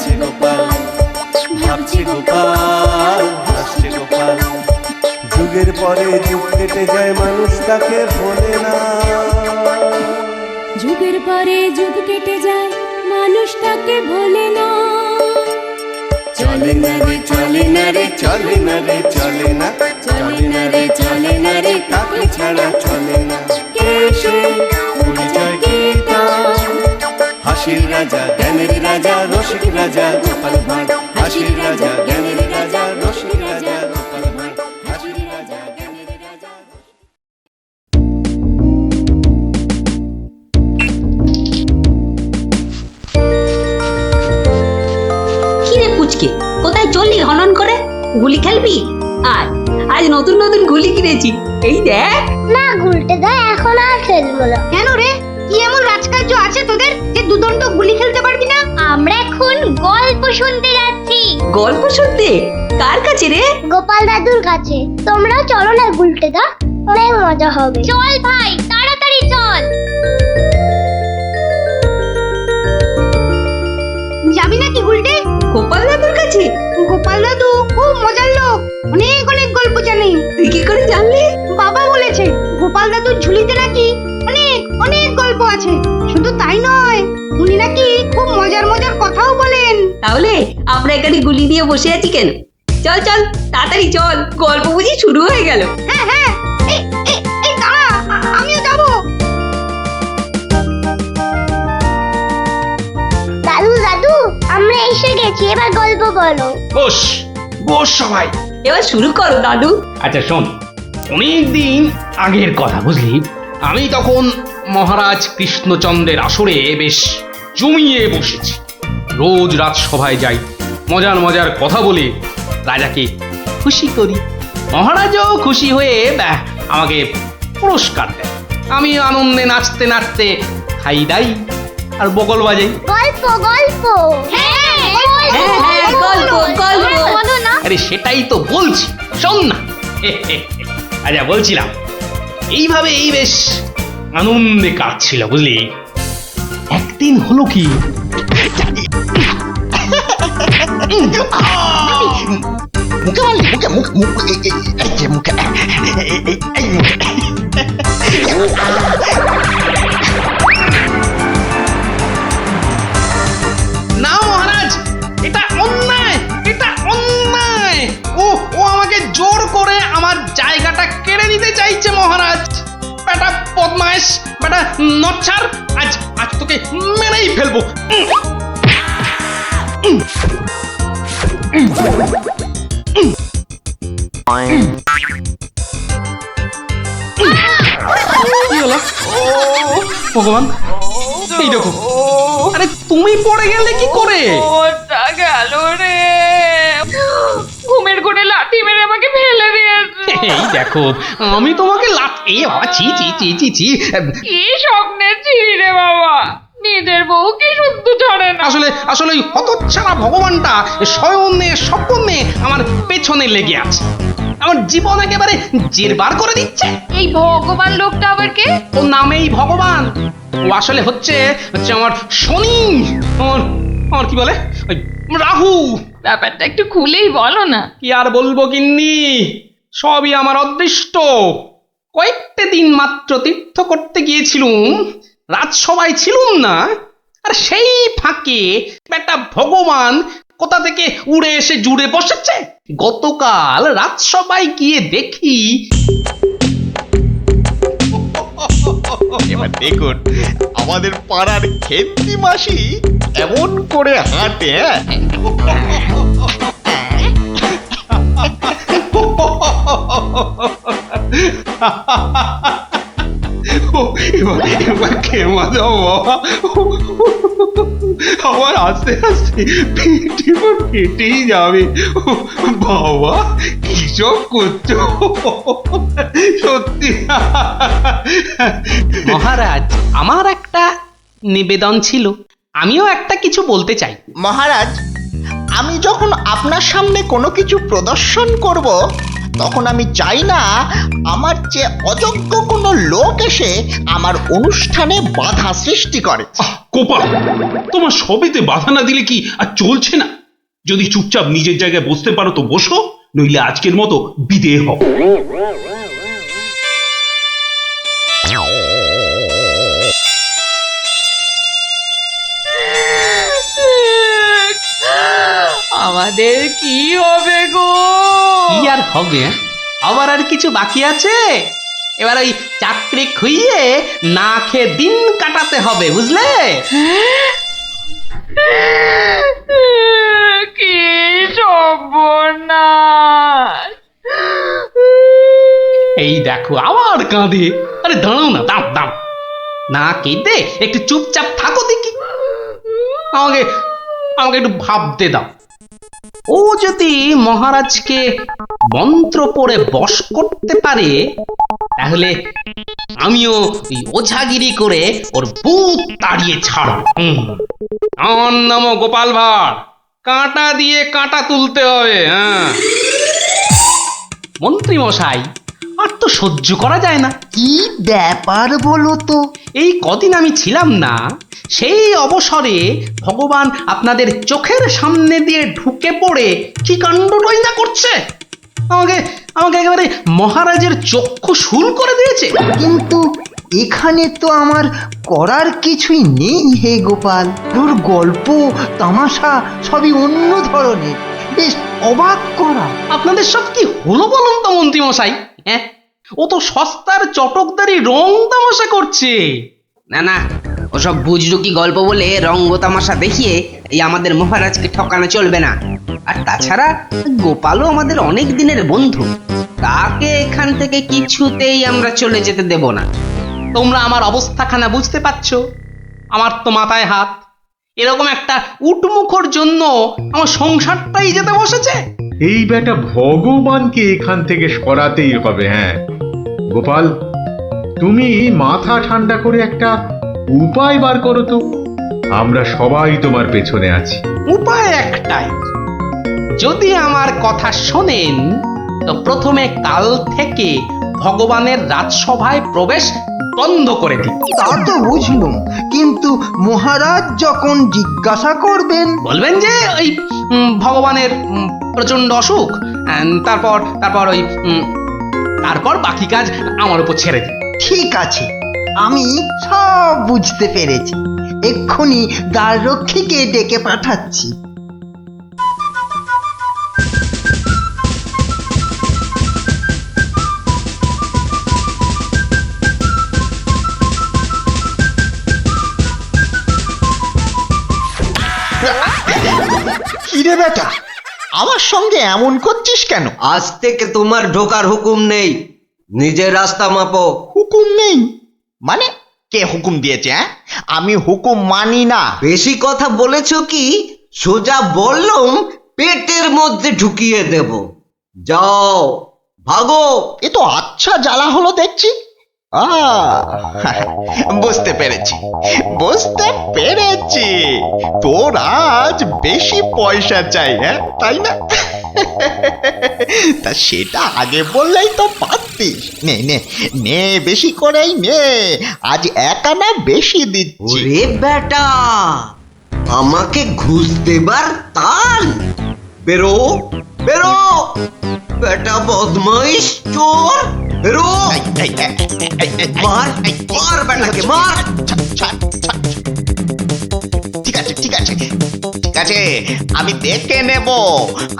কাঁদছে গোপাল, ভাবছে গোপাল, হাসছে গোপাল। যুগের পরে যুগ কেটে যায়, মানুষ তাকে ভোলে না। যুগের পরে যুগ কেটে যায়, মানুষ তাকে ভোলে না। চলে না রে, চলে না রে, চলে না রে, চলে না, চলে না রে, চলে না রে, কাকে ছাড়া চলে না। কে সে, পরিচয় কি তার? হাসির রাজা, জ্ঞানের রাজা, রসিক রাজা গোপাল ভাঁড়। হাসির রাজা, জ্ঞানের রাজা, রসিক রাজা গোপাল ভাঁড়। হাসির রাজা, জ্ঞানের রাজা। কিরে পুচকে, কোথায় চললি হনন করে? গুলি খেলবি? আর আজ নতুন নতুন গুলি কিনেছি, এই দেখ। না গুলটে দা, এখন আর খেলবো না। কেন রে, কি এমন রাজকার্য আছে তোদের যে দুদণ্ড গুলি খেলতে পারবি না? আমরা এখন গল্প শুনতে যাচ্ছি। গল্প শুনতে? কার কাছে রে? গোপাল দাদুর কাছে। তোমরাও চলো না গুলটে দা, অনেক মজা হবে। চল ভাই, তাড়াতাড়ি চল। যাবি নাকি গুলটে? গোপাল দাদুর কাছে? গোপাল দাদু খুব মজার লোক, অনেক অনেক গল্প জানে। তুই কি করে জানলি? বাবা বলেছে গোপাল দাদুর ঝুলিতে নাকি অনেক অনেক গল্প আছে। শুধু তাই নয়, উনি নাকি খুব মজার মজার কথাও বলেন। তাহলে আমরা এখানে গুলি নিয়ে বসে আছি কেন? চল চল, তাড়াতাড়ি চল, গল্প বুঝি শুরু হয়ে গেল। হ্যাঁ হ্যাঁ, এই এই এই দাঁড়া, আমিও যাবো। দাদু দাদু, আমরা এসে গেছি, এবার গল্প বলো। বস বস সবাই। এবার শুরু করো দাদু। আচ্ছা শোন, অনেকদিন আগের কথা বুঝলি, আমি তখন মহারাজ কৃষ্ণচন্দ্রের আসরে বেশ জমিয়ে বসেছি। রোজ রাজসভায় যাই, মজার মজার কথা বলে রাজাকে খুশি করি। মহারাজও খুশি হয়ে আমাকে পুরস্কার দেয়। আমি আনন্দে নাচতে নাচতে খাই দাই আর বগল বাজাই। গল্প গল্প। হ্যাঁ হ্যাঁ হ্যাঁ, গল্প গল্প। বলো না। আরে সেটাই তো বলছি, শোন না। আচ্ছা বলছিলাম, এইভাবেই বেশ আনন্দে কাটছিল বুঝলি। একদিন হলো কি, মুখে মারলি, মুখে মুখ মুখ এই যে মুখে এই মুখে। না মহারাজ, এটা অন্যায়, এটা অন্যায়। ও ও আমাকে জোর করে আমার জায়গাটা কেড়ে নিতে চাইছে মহারাজ। বেটা বদমাইশ, বেটা নচ্ছার, আজ আজ তোকে মেরেই ফেলবো। কি হলো? ভগবান, এই দেখো। আরে তুমি পড়ে গেলে কি করে? ওটা গেল রে, ঘুমের ঘুরে লাঠি মেরে আমাকে ফেলে দিয়েছে। এই দেখো, আমি তোমাকে এ বাবা, ছি ছি ছি ছি ছি। কি স্বপ্নে ছিলি রে বাবা, নিজের বউকে শুদ্ধ ছড়ে না। আসলে আসলে ওই হতচ্ছাড়া ভগবানটা স্বয়নে স্বপ্নে আমার পেছনে লেগে আছে, আমার জীবন একেবারে জেরবার করে দিচ্ছে। এই ভগবান লোকটা আবার কে? ও নামেই ভগবান, ও আসলে হচ্ছে হচ্ছে আমার শনি, আমার আমার কি বলে ওই রাহু। ব্যাপারটা একটু খুলেই বলো না। কি আর বলবো গিন্নি, সবই আমার অদৃষ্ট। কয়েকটা দিন মাত্র তীর্থ করতে গিয়েছিলুম, রাজসভায় ছিলুম না, আর সেই ফাঁকে একটা ভগবান কোথা থেকে উড়ে এসে জুড়ে বসেছে। গতকাল রাজসভায় গিয়ে দেখি, এবার দেখুন আমাদের পাড়ার খেন্তি মাসি এমন করে হাঁটে। এবার খেমা যাও বাবা, আমার আস্তে আস্তে ফেটেই যাবে। বাবা কি সব করছো সত্যি। মহারাজ, আমার একটা নিবেদন ছিল, আমিও একটা কিছু বলতে চাই। মহারাজ, আমি যখন আপনার সামনে কোনো কিছু প্রদর্শন করব, তখন আমি চাই না আমার চেয়ে অযোগ্য কোনো লোক এসে আমার অনুষ্ঠানে বাধা সৃষ্টি করে। গোপাল, তোমার সবেতে বাধা না দিলে কি আর চলছে না? যদি চুপচাপ নিজের জায়গায় বসতে পারো তো বসো, নইলে আজকের মতো বিদেয় হও। আমাদের কি হবে গো? কি আর হবে? আবার আর কিছু বাকি আছে? এবার ওই চাকরি খুইয়ে না খেয়ে দিন কাটাতে হবে, বুঝলে? কি সর্বনাশ! এই দেখো আবার কাঁদে। আরে দাঁড়াও না, দাঁড় দাঁড়, না কেঁদে একটু চুপচাপ থাকো দেখি। আমাকে আমাকে একটু ভাবতে দাও। ও যদি মহারাজকে মন্ত্র পড়ে বশ করতে পারে, তাহলে আমিও ওই ওঝাগিরি করে ওর ভূত তাড়িয়ে ছাড়ব। আমার নামও গোপাল ভাঁড়, কাঁটা দিয়ে কাঁটা তুলতে হবে। হ্যাঁ মন্ত্রী মশাই, আর তো সহ্য করা যায় না। কি ব্যাপার বলো তো? এই কদিন আমি ছিলাম না, সেই অবসরে ভগবান আপনাদের চোখের সামনে দিয়ে ঢুকে পড়ে কি কাণ্ডটাই না করছে। আমাকে আমাকে একেবারে মহারাজের চক্ষু শুল করে দিয়েছে। কিন্তু এখানে তো আমার করার কিছুই নেই হে গোপাল। তোর গল্প তামাশা সবই অন্য ধরনের, বেশ অবাক করা। আপনাদের সব কি হলো বলুন তো মন্ত্রী মশাই? হ্যাঁ, ও তো সস্তার চটকদারি রং তামাশা করছে। না না, ওসব বুজরুকি গল্প বলে রঙ্গ তামাশা দেখিয়ে এই আমাদের মহারাজকে ঠকানো চলবে না। আর তাছাড়া গোপালও আমাদের অনেক দিনের বন্ধু, তাকে এখান থেকে কিছুতেই আমরা চলে যেতে দেব না। তোমরা আমার অবস্থাখানা বুঝতে পারছো? আমার তো মাথায় হাত। এরকম একটা উটমুখর জন্য আমার সংসারটাই যেতে বসেছে। এই বেটা ভগবানকে এখান থেকে সরাতেই হবে। হ্যাঁ গোপাল, তুমি মাথা ঠান্ডা করে একটা উপায় বার করো তো। আমরা সবাই তোমার পেছনে আছি। উপায় একটাই, যদি আমার কথা শোনেন তো প্রথমে কাল থেকে ভগবানের রাজসভায় প্রবেশ বন্ধ করে দিন। তা তো বুঝলুম, কিন্তু মহারাজ যখন জিজ্ঞাসা করবেন? বলবেন যে ওই ভগবানের প্রচন্ড অসুখ, তারপর তারপর ওই তারপর বাকি কাজ আমার উপর ছেড়ে দিন। ঠিক আছে, আমি সব বুঝতে পেরেছি। এক্ষুনি দ্বাররক্ষীকে ডেকে পাঠাচ্ছি। কিরে বেটা, আমার সঙ্গে এমন করছিস কেন? আজ থেকে তোমার ঢোকার হুকুম নেই, নিজের রাস্তা মাপো। হুকুম নেই মানে? কে হুকুম দিয়েছে? হ্যাঁ, আমি হুকুম মানি না। বেশি কথা বলেছো কি? সোজা বললুম পেটের মধ্যে ঢুকিয়ে দেব। যাও ভাগো। এ তো আচ্ছা জ্বালা হলো দেখছি। বুঝতে পেরেছি, বুঝতে পেরেছি। তোর আজ বেশি পয়সা চাই, হ্যাঁ তাই না? তা সেটা আগে বললেই তো পারতিস। নে নে নে, বেশি করেই নে, আজ 1 আনা বেশি দিচ্ছি। ওরে বেটা, আমাকে ঘুষ দেবার তাল? বেরো বেরো বেটা, বদমাইশ চোর, বেরো। মার মার বেটাকে, মার। ঠিক আছে ঠিক আছে ঠিক আছে, আমি দেখে নেব।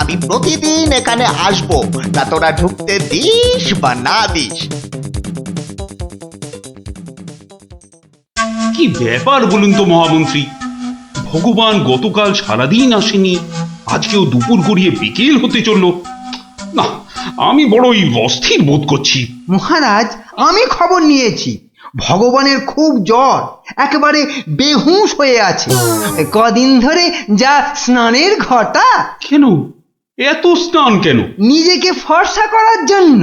আমি প্রতিদিন এখানে আসবো, তা তোরা ঢুকতে দিস বা না দিস। কি ব্যাপার বলুন তো মহামন্ত্রী? ভগবান গতকাল সারাদিন আসেনি, আজকেও দুপুর গড়িয়ে বিকেল হতে চললো। না, আমি বড়ই অস্থির বোধ করছি। মহারাজ, আমি খবর নিয়েছি, ভগবানের খুব জ্বর, একেবারে বেহুঁশ হয়ে আছে। কদিন ধরে যা স্নানের ঘটা। কেন এত স্নান কেন? নিজেকে ফর্সা করার জন্য।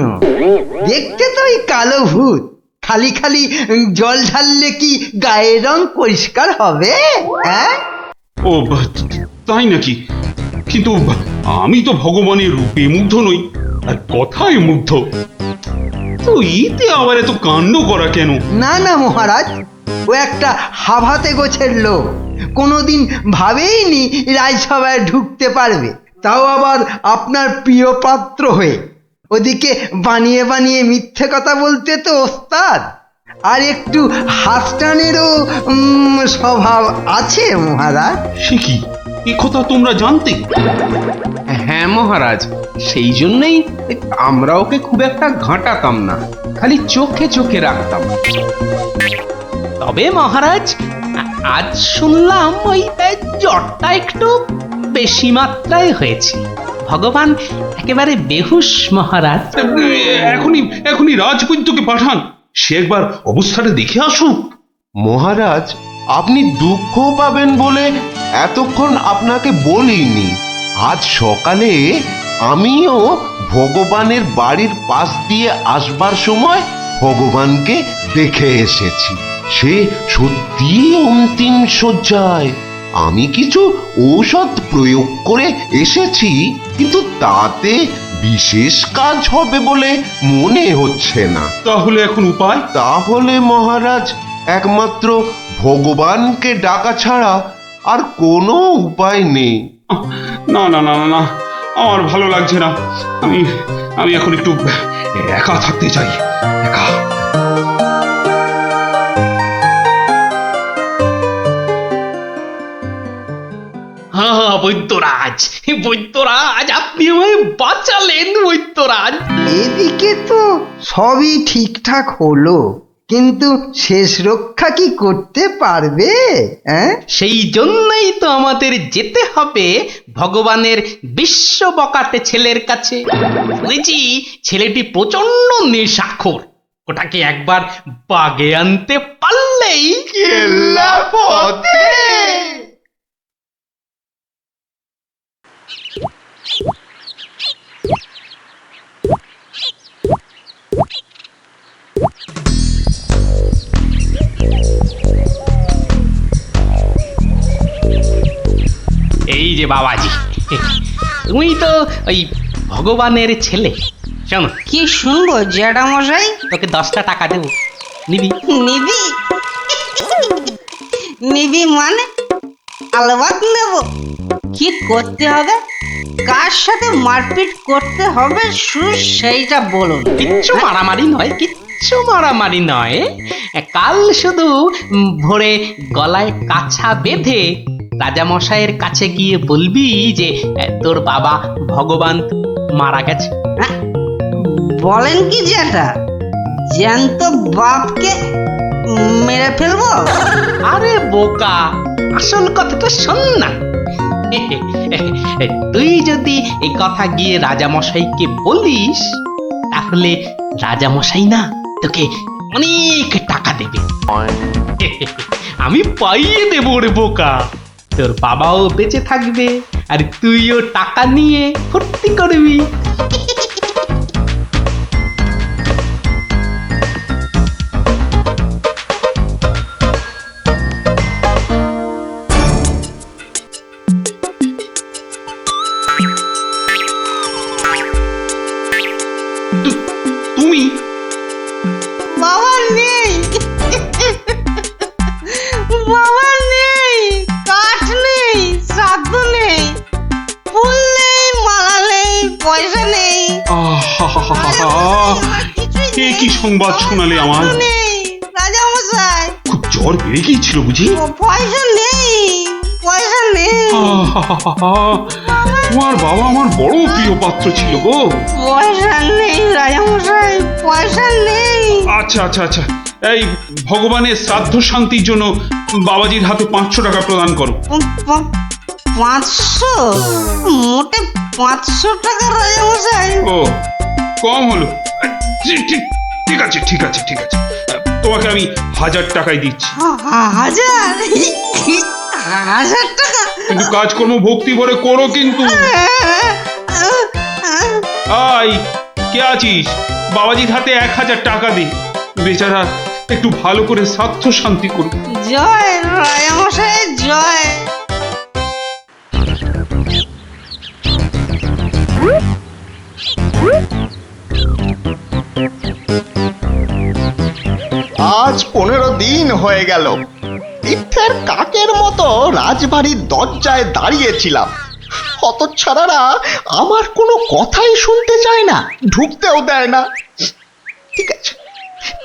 দেখতে তো ওই কালো ভূত, খালি খালি জল ঢাললে কি গায়ের রং পরিষ্কার হবে? হ্যাঁ, ও তাই নাকি? কিন্তু আমি তো ভগবানের রূপে মুগ্ধ নই, আর কথায় মুগ্ধ। তো এতে আবার এত কাণ্ড করা কেন? না না মহারাজ, ও একটা হাভাতে গোছের লোক, কোনোদিন ভাবেইনি রাজসভায় ঢুকতে পারবে, তাও আবার আপনার প্রিয় পাত্র হয়ে। ওদিকে বানিয়ে বানিয়ে মিথ্যে কথা বলতে তো ওস্তাদ, আর একটু হাসটানেরও স্বভাব আছে মহারাজ। সে কি, এ কথা তোমরা জানতে? হ্যাঁ মহারাজ, সেই জন্যই আমরা ওকে খুব একটা ঘাঁটাতাম না, খালি চোখে চোখে রাখতাম। তবে মহারাজ, আজ শুনলাম ওই জ্বরটা একটু বেশি মাত্রায় হয়েছে। ভগবান একেবারে বেহুশ মহারাজ। এখনই রাজবৈদ্যকে পাঠান, সে একবার অবস্থাটা দেখে আসুক। মহারাজ, আপনি দুঃখ পাবেন বলে এতক্ষণ আপনাকে বলিনি। আজ সকালে আমিও ভগবানের বাড়ির পাশ দিয়ে আসবার সময় ভগবানকে দেখে এসেছি। সে সত্যি অন্তিম শয্যায়। আমি কিছু ঔষধ প্রয়োগ করে এসেছি, কিন্তু তাতে বিশেষ কাজ হবে বলে মনে হচ্ছে না। তাহলে এখন উপায়? তাহলে মহারাজ, একমাত্র ভগবানকে ডাকা ছাড়া আর কোনো উপায় নেই। না না না না না, আমার ভালো লাগছে না। আমি এখন একটু একা থাকতে চাই, একা। হ্যাঁ বৈদ্যরাজ, বৈদ্যরাজ, আপনি আমায় বাঁচালেন বৈদ্যরাজ। এদিকে তো সবই ঠিকঠাক হলো, কিন্তু শেষ রক্ষা কি করতে পারবে? সেই জন্যই তো আমাদের যেতে হবে ভগবানের বিশ্ব বকাটে ছেলের কাছে। শুনেছি ছেলেটি প্রচন্ড নেশাখোর, ওটাকে একবার বাগে আনতে পারলেই কেল্লা পথে। এই যে বাবাজি, তুমি তো ওই ভগবানের ছেলে। শোনো, কি শুনবো জ্যাঠামশাই? তোকে 10টা টাকা দেবো, নিবি? নিবি? নিবি মানে? আলবাত নেব। কি করতে হবে? কার সাথে মারপিট করতে হবে সেইটা বলুন। কিচ্ছু মারামারি নয়, কিচ্ছু মারামারি নয়। কাল শুধু ভোরে গলায় কাছা বেঁধে রাজামশাইয়ের কাছে গিয়ে বলবি যে তোর বাবা ভগবান মারা গেছে। বলেন কি জ্যাঠা, জ্যান্ত বাপকে মেরে ফেলবো? আরে বোকা, আসল কথাটা শোন না। তুই যদি এই কথা গিয়ে রাজামশাইকে বলিস, তাহলে রাজামশাই না তোকে অনেক টাকা দেবে। আমি পাইয়ে দেবো রে বোকা। তোর বাবাও বেঁচে থাকবে, আর তুইও টাকা নিয়ে ফুর্তি করবি। তুমি? বাবা নেই, বাবা নেই, কাঠ নেই, শ্রাদ্ধ নেই, ফুল নেই, মালা নেই, পয়সা নেই, এ কি সংবাদ শোনালে আমার? নেই রাজামশাই। খুব জ্বর বেড়ে গিয়েছিল বুঝি? পয়সা নেই, পয়সা নেই। তোমার বাবা আমার বড় প্রিয় পাত্র ছিল গো। পয়সা নেই রাজামশাই, পয়সা নেই। আচ্ছা আচ্ছা আচ্ছা, এই ভগবানের শ্রাদ্ধ শান্তির জন্য বাবাজির হাতে 500 টাকা প্রদান করো। 500? মোটে 500 টাকা রাজামশাই? ও, কম হলো। ঠিক আছে ঠিক আছে ঠিক আছে, তোমাকে আমি 1000 টাকাই দিচ্ছি। 1000 টাকা? কিন্তু কাজকর্ম ভক্তি ভরে করো কিন্তু। আই, কে আছিস? বাবাজির হাতে 1000 টাকা দে, বেচারা একটু ভালো করে শ্রাদ্ধ শান্তি করুক। জয় রাজামশাই, জয়। 15 দিন হয়ে গেল তীর্থের কাকের মতো রাজবাড়ির দরজায় দাঁড়িয়েছিলাম। হতচ্ছাড়ারা আমার কোনো কথাই শুনতে চায় না, ঢুকতেও দেয় না।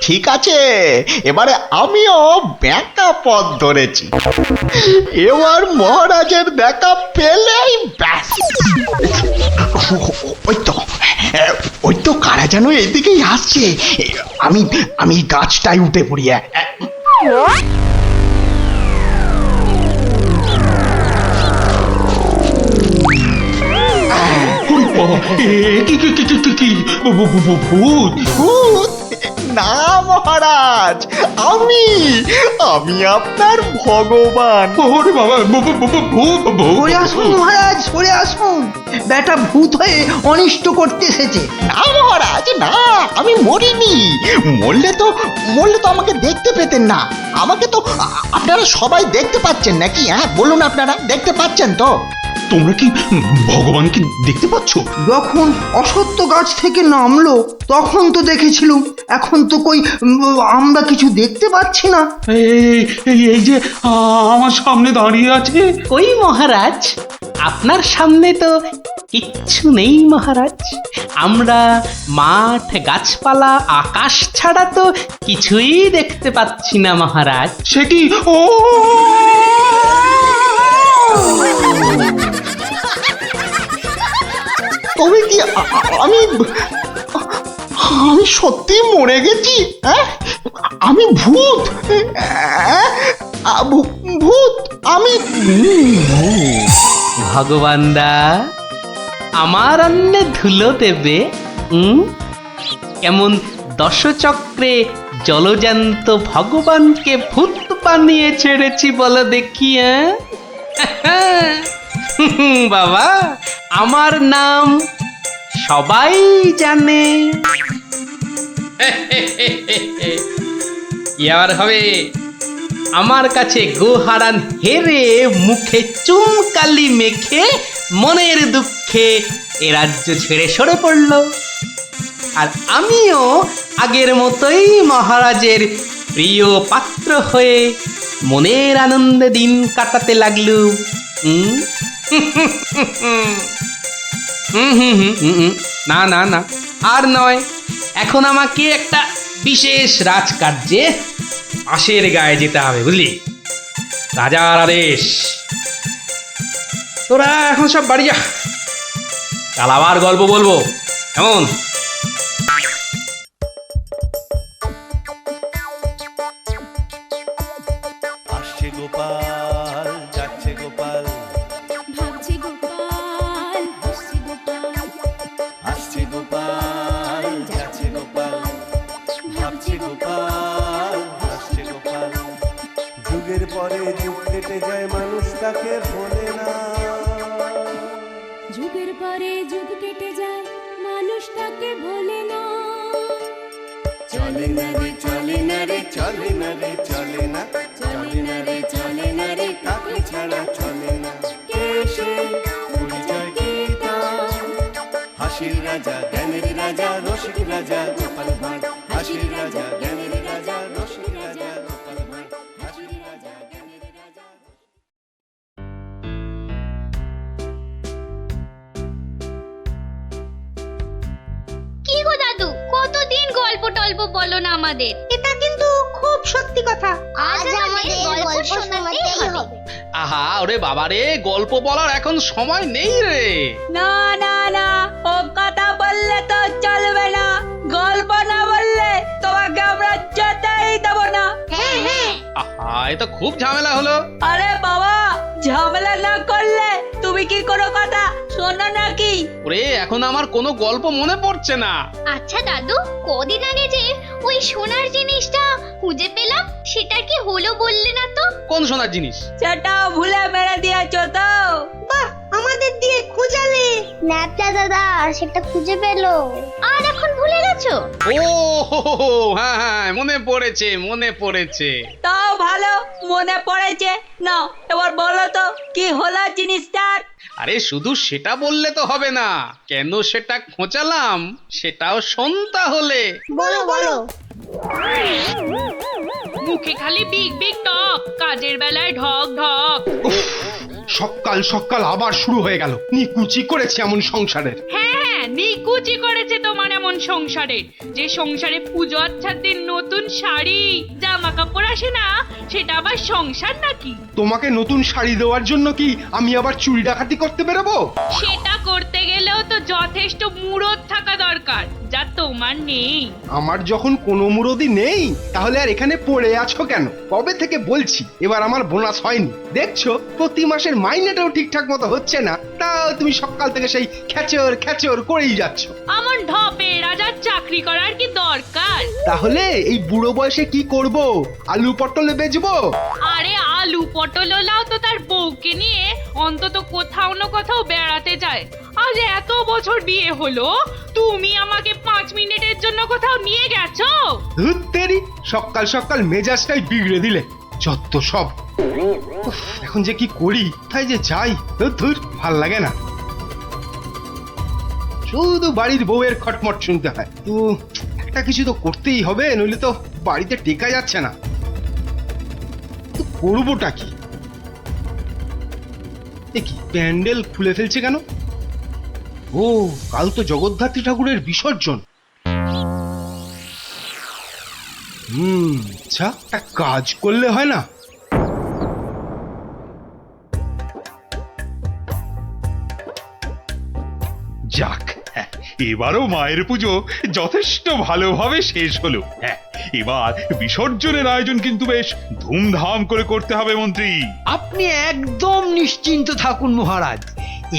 ঠিক আছে, এবারে আমিও ব্যাকা পথ ধরেছি। এবার মহারাজের দেখা পেলেই ব্যাস। ওই তো কারা যেন এদিকেই আসছে। আমি গাছটায় উঠে পড়ি। ভূত? না মহারাজ, আমি আপনার ভগবান। ওরে বাবা, ভূত! সরে আসুন মহারাজ, সরে আসুন। বেটা ভূত হয়ে অনিষ্ট করতে এসেছে। না মহারাজ, না, আমি মরিনি। মরলে তো আমাকে দেখতে পেতেন না। আমাকে তো আপনারা সবাই দেখতে পাচ্ছেন নাকি? হ্যাঁ বলুন, আপনারা দেখতে পাচ্ছেন তো? তোমরা কি ভগবানকে দেখতে পাচ্ছ? যখন অসত্য গাছ থেকে নামলো তখন তো দেখেছিলুম, এখন তো কই আমরা কিছু দেখতে পাচ্ছি না। এই যে আমার সামনে দাঁড়িয়ে আছে। কই মহারাজ, আপনার সামনে তো কিচ্ছু নেই মহারাজ। আমরা মাঠ, গাছপালা, আকাশ ছাড়া তো কিছুই দেখতে পাচ্ছি না মহারাজ। সে কি? ও তবে কি আমি সত্যি মরে গেছি? আমি ভূত? ভূত আমি? ভগবানদা আমার অন্নে ধুলো দেবে? কেমন দশচক্রে জলজান্ত ভগবানকে ভূত বানিয়ে ছেড়েছি বলো দেখি। বাবা, আমার নাম সবাই জানে। কি আর হবে, আমার কাছে গোহারান হেরে মুখে চুনকালি মেখে মনের দুঃখে এ রাজ্য ছেড়ে সরে পড়ল। আর আমিও আগের মতোই মহারাজের প্রিয় পাত্র হয়ে মনের আনন্দে দিন কাটাতে লাগলুম। না না না, আর নয়। এখন আমাকে একটা বিশেষ রাজকার্যে আশের গায়ে যেতে হবে, বুঝলি? রাজার আদেশ। তোরা এখন সব বাড়ি যা, কাল আবার গল্প বলবো, কেমন? আসছে গোপাল, যাচ্ছে গোপাল, ভাবছি গোপাল, হাসছি গোপাল, আসছে গোপাল, যাচ্ছে গোপাল, ভাবছে গোপাল, হাসছে গোপাল। যুগের পরে যুগ কেটে যায়, মানুষ তাকে ভোলে না। যুগের পরে যুগ কেটে যায়, মানুষ তাকে ভোলে না। চলে না রে, চলে না রে, চলে না রে, চলে না, চলে না রে, চলে না রে, কাকে ছাড়া চলে না। কে সে? পরিচয় কি তার? হাসির রাজা, জ্ঞানের রাজা, রসিক রাজা গোপাল ভাঁড়। হাসির রাজা, জ্ঞানের রাজা, রসিক রাজা গোপাল ভাঁড়। হাসির রাজা, জ্ঞানের রাজা। কি গো দাদু, কতদিন গল্প টল্প বলো না আমাদের। এটা কিন্তু খুব সত্যি কথা। আজ আমাদের গল্প শোনাতেই হবে। আহা, ওরে বাবা রে, গল্প বলার এখন সময় নেই রে। না না না, ও কথা বললে তো চলবে না। গল্প না বললে তোমাকে আমরা যেতেই দেব না। হ্যাঁ হ্যাঁ। আহা, এ তো খুব ঝামেলা হলো। আরে বাবা, ঝামেলা না করলে তুমি কি কোনো কথা শোনো নাকি? ওরে, এখন আমার কোনো গল্প মনে পড়ছে না। আচ্ছা দাদু, কদিন আগে যে ওই সোনার জিনিসটা খুঁজে পেলাম, সেটা কি হলো বললে না তো? কোন সোনার জিনিস? সেটা ভুলে মেরে দিয়েছো তো? বাহ, আমাদের দিয়ে খুঁজালে। ন্যাপটা দাদা সেটা খুঁজে পেলো, আর এখন ভুলে গেছো? ও হ্যাঁ হ্যাঁ, মনে পড়েছে, মনে পড়েছে। তাও ভালো, মনে পড়েছে। না, এবার বলো তো কি হলো জিনিসটার? আরে শুধু সেটা বললে তো হবে না, কেন সেটা খোঁচালাম সেটাও শোন তাহলে। বলো বলো। মুখে খালি বিগ বিগ টক, কাজের বেলায় ঢক ঢক। সকাল সকাল আবার শুরু হয়ে গেল। নিকুচি করেছে এমন সংসারের। হ্যাঁ, নিকুচি করেছে তোমার এমন সংসারে, যে সংসারে পুজো আচ্ছার দিন নতুন শাড়ি জামা কাপড় আসে না, সেটা আবার সংসার নাকি? তোমাকে নতুন শাড়ি দেওয়ার জন্য কি আমি আবার চুরি ডাকাতি করতে বেরোবো? সেটা করতে গেলেও তো যথেষ্ট মুরদ থাকা দরকার, যা তোমার নেই। আমার যখন কোনো মুরদি নেই, তাহলে আর এখানে পড়ে আছো কেন? কবে থেকে বলছি এবার আমার বোনাস হয়নি। দেখছো প্রতি মাসের মাইনেটাও ঠিকঠাক মতো হচ্ছে না, তাও তুমি সকাল থেকে সেই খেচর খেচর করেই যাচ্ছ। আমার ঢপে রাজার চাকরি করার কি দরকার? তাহলে এই বুড়ো বয়সে কি করব? আলু পটলে বেচবো? আরে আলু পটল লাও তো তার বউকে নিয়ে অন্তত কোথাও না কোথাও বেড়াতে যায়। আজ এত বছর বিয়ে হলো, তুমি আমাকে 5 মিনিটের জন্য কোথাও নিয়ে গেছো? ধুর তেরি, সকাল সকাল মেজাজটাই বিগড়ে দিলে। যত সব। উফ, এখন যে কি করি, তাই যে যাই, ধুর ভাল লাগে না। শুধু বাড়ির বউয়ের খটমট শুনতে হয়। তো একটা কিছু তো করতেই হবে, নইলে তো বাড়িতে টেকা যাচ্ছে না। তো করবোটা কি? কি প্যান্ডেল খুলে ফেলছে কেন? ও, কাল তো জগদ্ধাত্রী ঠাকুরের বিসর্জন। আচ্ছা, একটা কাজ করলে হয় না? যাক, এবারও মায়ের পুজো যথেষ্ট ভালোভাবে শেষ হলো। হ্যাঁ, এবার বিসর্জনের আয়োজন কিন্তু বেশ ধুমধাম করে করতে হবে মন্ত্রী। আপনি একদম নিশ্চিন্ত থাকুন মহারাজ,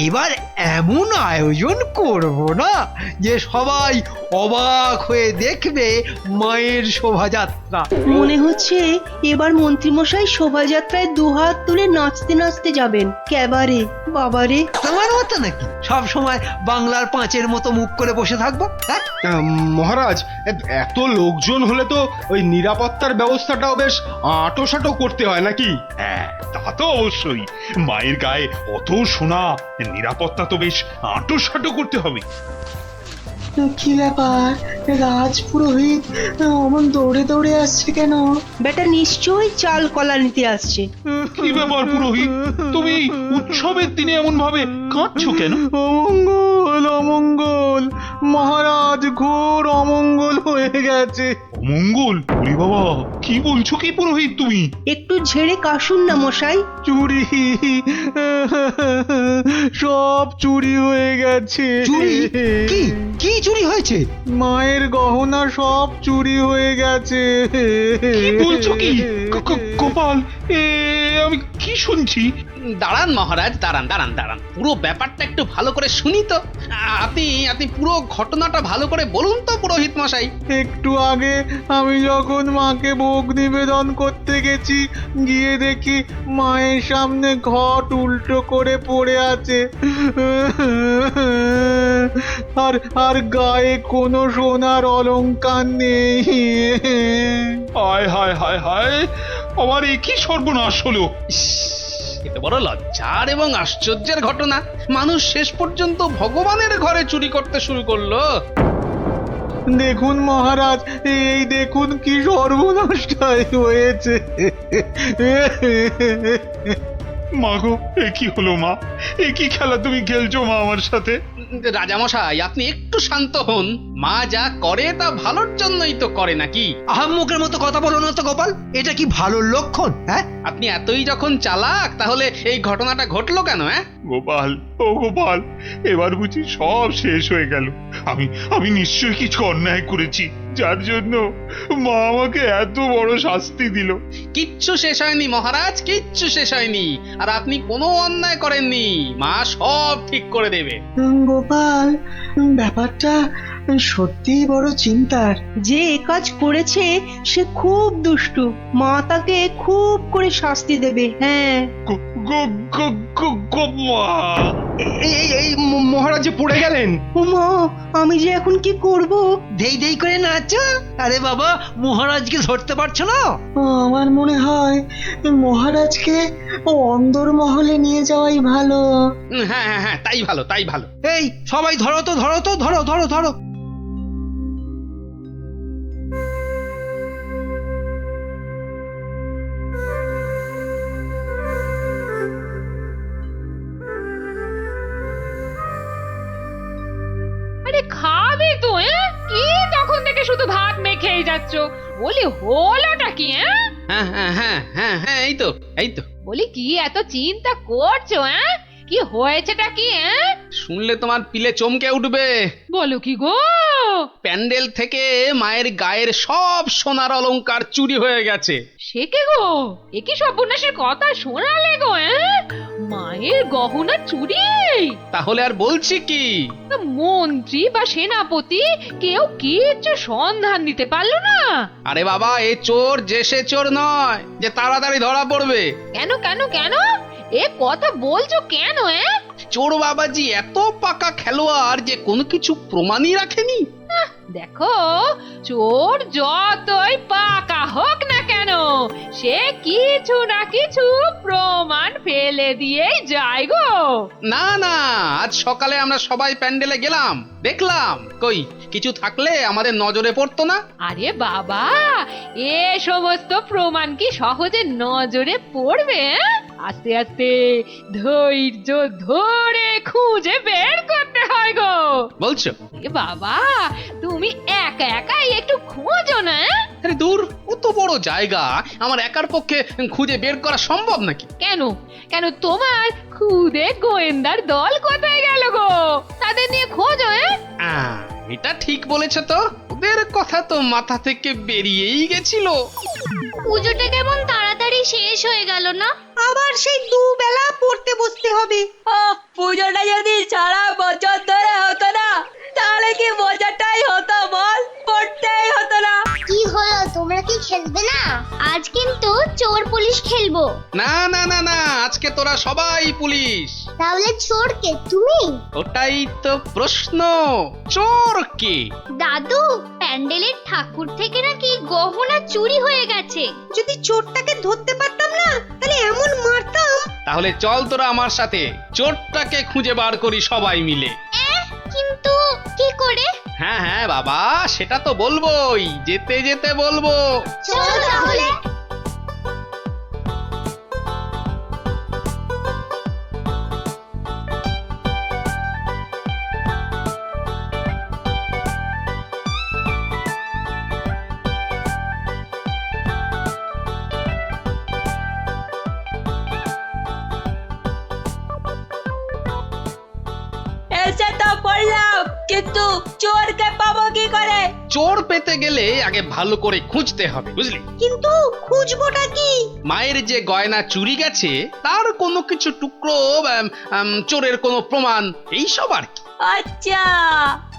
এবার এমন আয়োজন করব না যে সবাই অবাক হয়ে দেখবে মায়ের শোভাযাত্রা। মনে হচ্ছে এবার মন্ত্রীমশাই শোভাযাত্রায় দুহাত তুলে নাচতে নাচতে যাবেন। ক্যাবারে বাবারে। তোমার মতো নাকি সব সময় বাংলার পাঁচের মতো মুখ করে বসে থাকবো? হ্যাঁ, মহারাজ, এত লোকজন হলে তো ওই নিরাপত্তার ব্যবস্থাটাও বেশ আঁটোসাঁটো করতে হয় নাকি? হ্যাঁ, তা তো অবশ্যই। মায়ের গায়ে অত সোনা, নিরাপত্তা তো বেশ আঁটোসাঁটো করতে হবে। কি ব্যাপার, রাজ পুরোহিত অমন দৌড়ে দৌড়ে আসছে কেন? বেটা নিশ্চয়ই চাল কলা নিতে আসছে। কি ব্যাপার পুরোহিত, তুমি উৎসবের দিনে এমন ভাবে কাঁদছো কেন? অমঙ্গল অমঙ্গল, মহারাজ ঘোর অমঙ্গল হয়ে গেছে। অমঙ্গল? ওরে বাবা, কি বলছো কি পুরোহিত তুমি? একটু ঝেড়ে কাশুন না মশাই। চুরি, সব চুরি হয়ে গেছে। চুরি? কি কি চুরি হয়েছে? মায়ের গহনা সব চুরি হয়ে গেছে। কি বলছো কি? গোপাল, আমি কি শুনছি? দাঁড়ান মহারাজ, দাঁড়ান দাঁড়ান দাঁড়ান, পুরো ব্যাপারটা একটু ভালো করে শুনি তো। আপনি পুরো ঘটনাটা ভালো করে বলুন তো পুরোহিত মশাই। একটু আগে আমি যখন মাকে ভোগ নিবেদন করতে গেছি, গিয়ে দেখি মায়ের সামনে ঘট উল্টো করে পড়ে আছে, আর আর গায়ে কোনো সোনার অলংকার নেই। হায় হায় হায় হায়, আমার এ কি সর্বনাশ হলো! এটা বড় লজ্জার এবং আশ্চর্যের ঘটনা। মানুষ শেষ পর্যন্ত ভগবানের ঘরে চুরি করতে শুরু করলো। দেখুন মহারাজ, এই দেখুন কি সর্বনাশটাই হয়েছে। মা গো, এ কি হলো মা? এ কি খেলা তুমি খেলছো মা আমার সাথে? রাজামশাই, আপনি একটু শান্ত হন। মা যা করে তা ভালোর জন্যই তো করে নাকি? আহাম্মকের মতো কথা বলো না তো গোপাল, এটা কি ভালো লক্ষণ? হ্যাঁ, আপনি এতই যখন চালাক, তাহলে এই ঘটনাটা ঘটলো কেন? গোপাল, ও গোপাল, এবার বুঝি সব শেষ হয়ে গেল। আমি নিশ্চয়ই কিছু অন্যায় করেছি, যার জন্য মা আমাকে এত বড় শাস্তি দিল। কিচ্ছু শেষ হয়নি মহারাজ, কিচ্ছু শেষ হয়নি। আর আপনি কোনো অন্যায় করেননি, মা সব ঠিক করে দেবে। গোপাল, ব্যাপারটা সত্যিই বড় চিন্তার। যে এ কাজ করেছে সে খুব দুষ্টু, মা তাকে খুব করে শাস্তি দেবে। হ্যাঁ, এই মহারাজ যে পড়ে গেলেন। ও মা, আমি যে এখন কি করব? দেই দেই করে নাচো। আরে বাবা, মহারাজকে ধরতে পারছো না? আমার মনে হয় মহারাজকে অন্দরমহলে নিয়ে যাওয়াই ভালো। হ্যাঁ হ্যাঁ হ্যাঁ, তাই ভালো, তাই ভালো। এই সবাই ধরো তো, ধরো তো, ধরো ধরো ধরো। আরে খাবে তো কি তখন থেকে শুধু ভাত মেখেই যাচ্ছ, বলি হলোটা কি? হ্যাঁ হ্যাঁ হ্যাঁ হ্যাঁ হ্যাঁ এই তো বলি কি এত চিন্তা করছো? কি হয়েছেটা কি? শুনলে তোমার পিলে চমকে উঠবে। বলো কি গো? প্যান্ডেল থেকে মায়ের গায়ের সব সোনার অলংকার চুরি হয়ে গেছে। সে কে গো? এ কি সর্বনাশের কথা শোনালে গো? মায়ের গহনা চুরি? তাহলে আর বলছি কি? মন্ত্রী বা সেনাপতি কেউ কিচ্ছু সন্ধান দিতে পারলো না? আরে বাবা, এ চোর যে সে চোর নয় যে তাড়াতাড়ি ধরা পড়বে। কেন কেন কেন এ কথা বলছো কেন? চোর বাবাজি এত পাকা খেলোয়াড় যে কোনো কিছু প্রমাণই রাখেনি। দেখো, চোর যতই পাকা হোক না কেন, সে কিছু না কিছু প্রমাণ ফেলে দিয়েই যায় গো। না না, আজ সকালে আমরা সবাই প্যান্ডেলে গেলাম, দেখলাম কই কিছু থাকলে আমাদের নজরে পড়তো না। আরে বাবা, এ সমস্ত প্রমাণ কি সহজে নজরে পড়বে? আস্তে আস্তে ধৈর্য ধরে খুঁজে বের করতে হয় গো। বলছো? এ বাবা, তুমি একা একাই একটু খোঁজো না। আরে দূর, কত বড় জায়গা, আমার একার পক্ষে খুঁজে বের করা সম্ভব নাকি? কেন কেন তোমার খুদে গোয়েন্দার দল কোথায় গেল গো? তাদের নিয়ে খোঁজো। এটা ঠিক বলেছে তো, ওদের কথা তো মাথা থেকে বেরিয়েই গেছিল। পুজোটা কেমন তাড়াতাড়ি শেষ হয়ে গেল না? আবার সেই দুবেলা পড়তে বসতে হবে। পুজোটা যদি সারা বছর ধরে হতো না, তাহলে কি মজাটাই হতো বল? পড়তেই হতো না। কি হলো, তোমরা কি খেলবে না? আজ কিন্তু চোর পুলিশ খেলবো। না না না না, আজকে তোরা সবাই পুলিশ। তাহলে চোর কে, তুমি? ওটাই তো প্রশ্ন, চোর কে? দাদু, প্যান্ডেলের ঠাকুর থেকে নাকি গহনা চুরি হয়ে গেছে। যদি চোরটাকে ধরতে পারতাম না, তাহলে এমন মারতাম। তাহলে চল তোরা আমার সাথে, চোরটাকে খুঁজে বার করি সবাই মিলে। কিন্তু কি করে? হ্যাঁ হ্যাঁ বাবা, সেটা তো বলবোই, যেতে যেতে বলবো। চল তাহলে। এসে তো পড়লাম, কিন্তু চোরকে পাবো কি করে? চোর পেতে গেলে আগে ভালো করে খুঁজতে হবে, বুঝলি? কিন্তু খুঁজবোটা কি? মায়ের যে গয়না চুরি গেছে তার কোনো কিছু টুকরো, চোরের কোনো প্রমাণ, এইসব আর কি। আচ্ছা,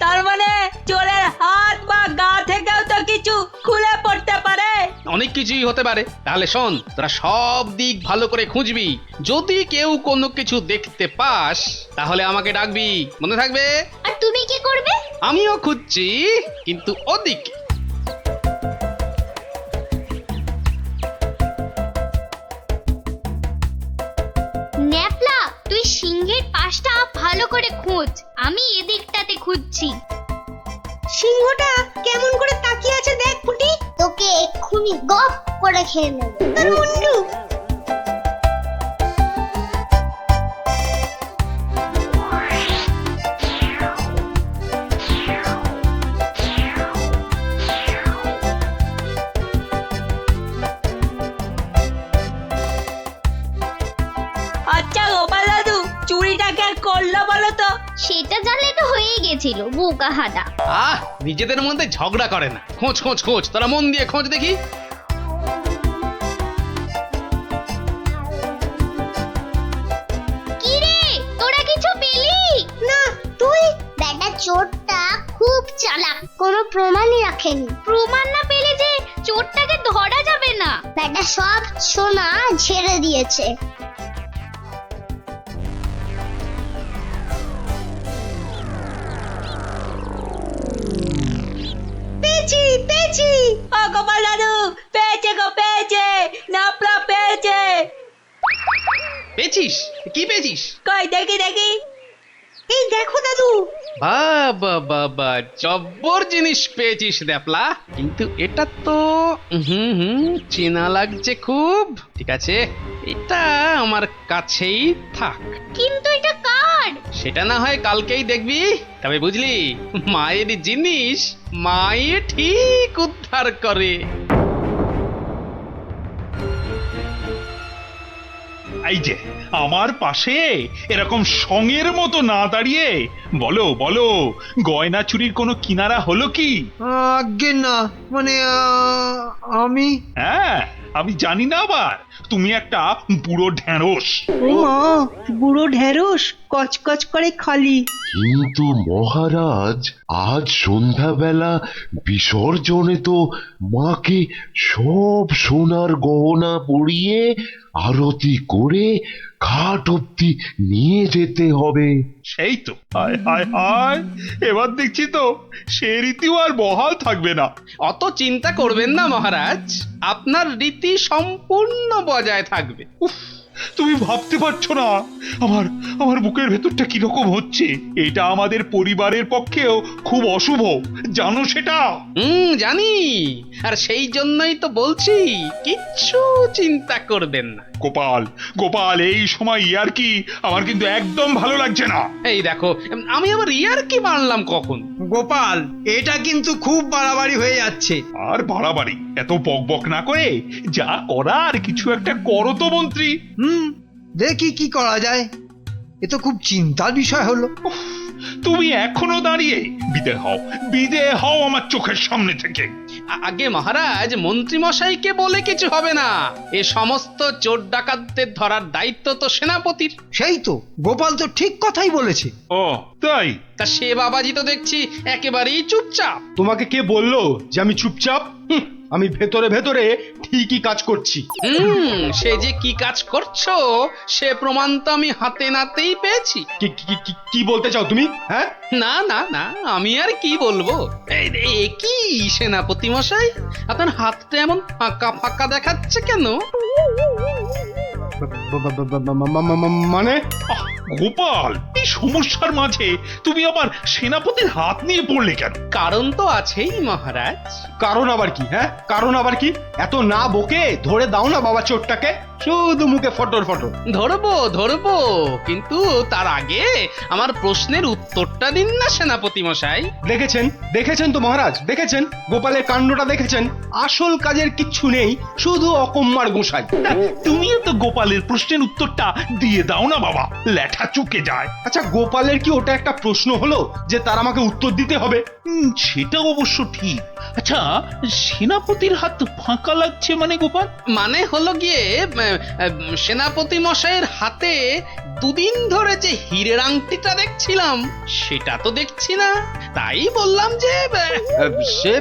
তার মানে চোরের হাত বা গা থেকেও তো কিছু খুলে পড়তে পারে। অনেক কিছুই হতে পারে। তাহলে শোন, তোরা সব দিক ভালো করে খুঁজবি, যদি কেউ কোনো কিছু দেখতে পাস তাহলে আমাকে ডাকবি, মনে থাকবে? আর তুমি কি করবে? আমিও খুঁজছি, কিন্তু ওদিকে। ন্যাপলা, তুই সিংহের পাশটা ভালো করে খোঁজ, আমি এদিকটাতে খুঁজছি। সিংহটা কেমন করে তাকিয়ে আছে দেখ পুটি। তোকে এক্ষুনি গপ করে খেয়ে নেব। মুন্ডু, আচ্ছা গোপাল দাদু, চুরিটা কে করলো বলো তো? সেটা জানলে তো হয়েই গেছিল, বোকা হাদা। নিজেদের মধ্যে ঝগড়া করে না, খোঁজ খোঁজ খোঁজ, তোরা মন দিয়ে খোঁজ দেখি। কি রে, তোরা কিছু পেলি? না, তুই? বেটা চোরটা খুব চালাক, কোনো প্রমাণই রাখেনি। প্রমাণ না পেলে যে চোরটাকে ধরা যাবে না। বেটা সব সোনা ঝেড়ে দিয়েছে। পেয়েছি পেয়েছি, ও গোপাল দাদু, পেয়েছে গো, পেয়েছে, নাপলা পেয়েছে। পেয়েছিস? কি পেয়েছিস? কই দেখি দেখি। এই দেখো দাদু। বাবা বাবা, জব্বর জিনিস পেয়েছিস দ্যাপলা, কিন্তু এটা তো চেনা লাগছে খুব। ঠিক আছে, এটা আমার কাছেই থাক। কিন্তু এটা কার? সেটা না হয় কালকেই দেখবি, তবে বুঝলি মায়ের জিনিস মায়ে ঠিক উদ্ধার করে। এই যে আমার পাশে এরকম সঙের মতো না দাঁড়িয়ে বলো বলো, গয়না চুরির কোনো কিনারা হলো কি? আজ্ঞে না, মানে আমি হ্যাঁ, আমি জানি না আবার তুমি একটা বুড়ো ঢ্যাঁড়স। ও মা, বুড়ো ঢেঁড়স কচকচ করে খালি। কিন্তু মহারাজ, আজ সন্ধ্যাবেলা বিসর্জনে তো মাকে সব সোনার গহনা পরিয়ে আরতি করে ঘাট অব্দি নিয়ে যেতে হবে। সেই তো, হায় হায় হায়, এবার দেখছি তো সে রীতিও আর বহাল থাকবে না। অত চিন্তা করবেন না মহারাজ, আপনার রীতি সম্পূর্ণ বজায় থাকবে। উফ, তুমি ভাবতে পারছো না আমার আমার বুকের ভেতরটা কিরকম হচ্ছে। এটা আমাদের পরিবারের পক্ষেও খুব অশুভ, জানো সেটা? জানি, আর সেই জন্যই তো বলছি কিচ্ছু চিন্তা করবেন না। গোপাল গোপাল, এই সময় ইয়ার কি আমার কিন্তু একদম ভালো লাগছে না। এই দেখো, আমি আবার ইয়ার কি মানলাম কখন? গোপাল, এটা কিন্তু খুব বাড়াবাড়ি হয়ে যাচ্ছে। আর বাড়াবাড়ি এত বকবক না করে যা করার কিছু একটা করো তো মন্ত্রী। দেখি কি করা যায়। এ তো খুব চিন্তার বিষয় হলো। তুমি এখনো দাঁড়িয়ে? বিদে হও আমার চোখের সামনে থেকে। আগে মহারাজ, মন্ত্রী মশাইকে বলে কিছু হবে না। এ সমস্ত চোর ডাকাতদের ধরার দায়িত্ব তো সেনাপতির। সেই তো, গোপাল তো ঠিক কথাই বলেছে। ও তাই? তা সে বাবাজি তো দেখছি একেবারেই চুপচাপ। তোমাকে কে বললো যে আমি চুপচাপ? আমি ভেতরে ভেতরে ঠিকই কাজ করছি। সে যে কি কাজ করছো সে প্রমাণ তো আমি হাতে নাতেই পেয়েছি। কি বলতে চাও তুমি? হ্যাঁ, না না না, আমি আর কি বলবো। কি সেনাপতি মশাই, আপনার হাতটা এমন ফাঁকা ফাঁকা দেখাচ্ছে কেন? মানে গোপাল, এই সমস্যার মাঝে তুমি আবার সেনাপতির হাত নিয়ে পড়লে কেন? কারণ তো আছেই মহারাজ। কারণ আবার কি? হ্যাঁ, কারণ আবার কি? এত না বকে ধরে দাও না বাবা চোরটাকে, শুধু মুখে ফটর ফটর। ধরবো, কিন্তু তার আগে আমার প্রশ্নের উত্তরটা দিন না সেনাপতি মশাই। দেখেছেন তো মহারাজ, দেখেছেন গোপালের কাণ্ডটা দেখেছেন। আসল কাজের কিচ্ছু নেই, শুধু অকম্মার গোসাই। তুমিও তো গোপালের প্রশ্নের উত্তরটা দিয়ে দাও না বাবা, লেঠা চুকে যায়। আচ্ছা, গোপালের কি ওটা একটা প্রশ্ন হলো যে তার আমাকে উত্তর দিতে হবে? সেটা অবশ্য ঠিক। আচ্ছা, সেনাপতির হাত ফাঁকা লাগছে মানে গোপাল? মানে হলো গিয়ে সেনাপতি মশাইয়ের হাতে দুদিন ধরে যে হীরের আংটিটা দেখছিলাম সেটা তো দেখছি না, তাই বললাম যে সে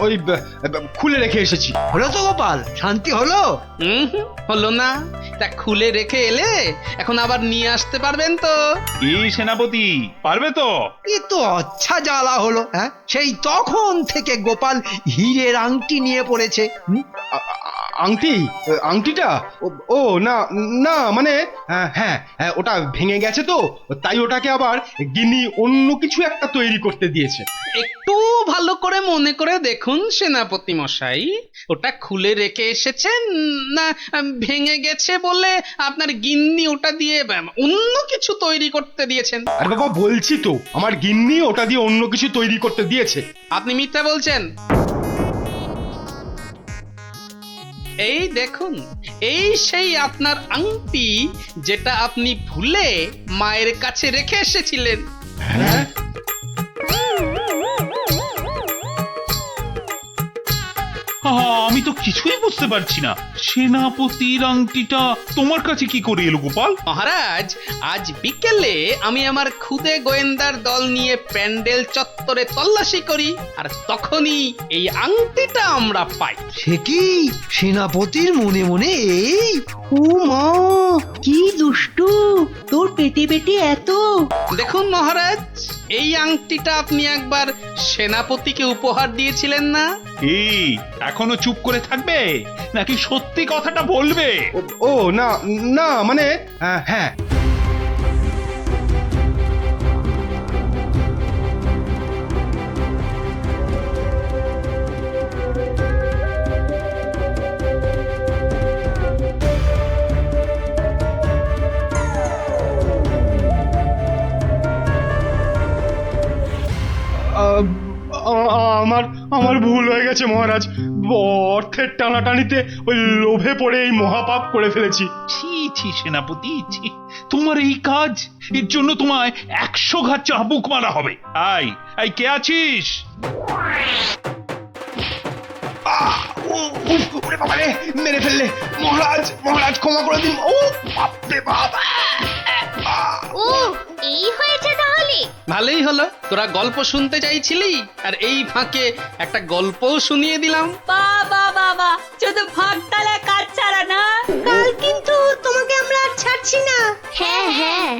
ওই খুলে রেখে এসেছি। হলো তো গোপাল, শান্তি হলো? হলো না, তা খুলে রেখে এলে এখন আবার নিয়ে আসতে পারবেন তো? এই সেনাপতি পারবে তো? এ তো আচ্ছা জ্বালা হলো। হ্যাঁ, সেই তখন থেকে গোপাল হীরের আংটি নিয়ে পড়েছে। আংটিটা? ও না না, মানে হ্যাঁ, ওটা ভেঙে গেছে তো, তাই ওটাকে আবার গিন্নি অন্য কিছু একটা তৈরি করতে দিয়েছে। একটু ভালো করে মনে করে দেখুন সেনাপতি মশাই, ওটা খুলে রেখে এসেছেন না ভেঙে গেছে বলে আপনার গিন্নি ওটা দিয়ে অন্য কিছু তৈরি করতে দিয়েছেন? আর বাবা বলছি তো, আমার গিন্নি ওটা দিয়ে অন্য কিছু তৈরি করতে দিয়েছে। আপনি মিথ্যা বলছেন। এই দেখুন, এই সেই আপনার আংটি যেটা আপনি ভুলে মায়ের কাছে রেখে এসেছিলেন। হ্যাঁ, আমি তো কিছুই বুঝতে পারছি না, সেনাপতির আংটিটা তোমার কাছে কি করে এলো গোপাল? মহারাজ, আজ বিকেলে আমি আমার খুদে গোয়েন্দার দল নিয়ে প্যান্ডেল চত্বরে তল্লাশি করি, আর তখনই এই আংটিটা আমরা পাই। সে কি সেনাপতির মনে মনে এই? ও মা, কি দুষ্টু, তোর পেটে পেটে এত। দেখুন মহারাজ, এই আংটিটা আপনি একবার সেনাপতিকে উপহার দিয়েছিলেন না? এই এখনো চুপ করে থাকবে নাকি সত্যি কথাটা বলবে? ও না না, মানে হ্যাঁ, আমার আমার ভুল হয়ে গেছে মহারাজ। অর্থের টানাটানিতে ওই লোভে পড়ে এই মহাপাপ করে ফেলেছি। ছি ছি সেনাপতি, ছি, তোমার এই কাজ, এর জন্য তোমায় 100 ঘা চাবুক মারা হবে। আই কে আছিস? মেরে ফেললে মহারাজ, মহারাজ ক্ষমা করে দিন। ও বাপরে বাপ! ও এই হয়েছে তাহলে। ভালোই হলো, তোরা গল্প শুনতে চাইছিলি আর এই ফাঁকে একটা গল্পও শুনিয়ে দিলাম। বাবা বাবা, শুধু ফাঁকতালে কাজ ছাড়া না। কাল কিন্তু তোমাকে আমরা আর ছাড়ছি না। হ্যাঁ হ্যাঁ,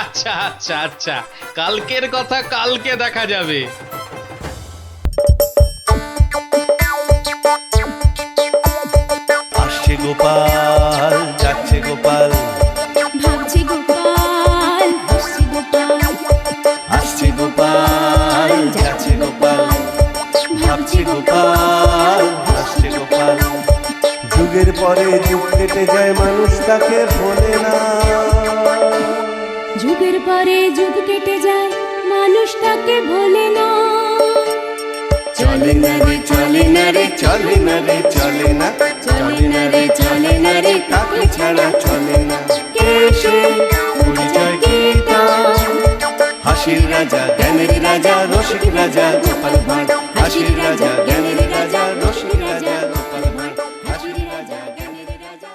আচ্ছা আচ্ছা আচ্ছা, কালকের কথা কালকে দেখা যাবে। আসছে গোপাল, যাচ্ছে গোপাল, ভাবছি গোপাল, হাসছি গোপাল, আসছে গোপাল, যাচ্ছে গোপাল, ভাবছে গোপাল, আসছে গোপাল। যুগের পরে যুগ কেটে যায়, মানুষ তাকে ভোলে না। যুগের পরে যুগ কেটে যায়, মানুষ তাকে ভোলে না। চলে না রে চলে না রে চলে না রে চলে না, চলে না রে চলে না রে কাকে ছাড়া চলে না। কে সে পরিচয় কি তার? হাসির রাজা, জ্ঞানের রাজা, রসিক রাজা গোপাল ভাঁড়। হাসির রাজা, জ্ঞানের রাজা, রসিক রাজা গোপাল ভাঁড়। হাসির রাজা, জ্ঞানের রাজা।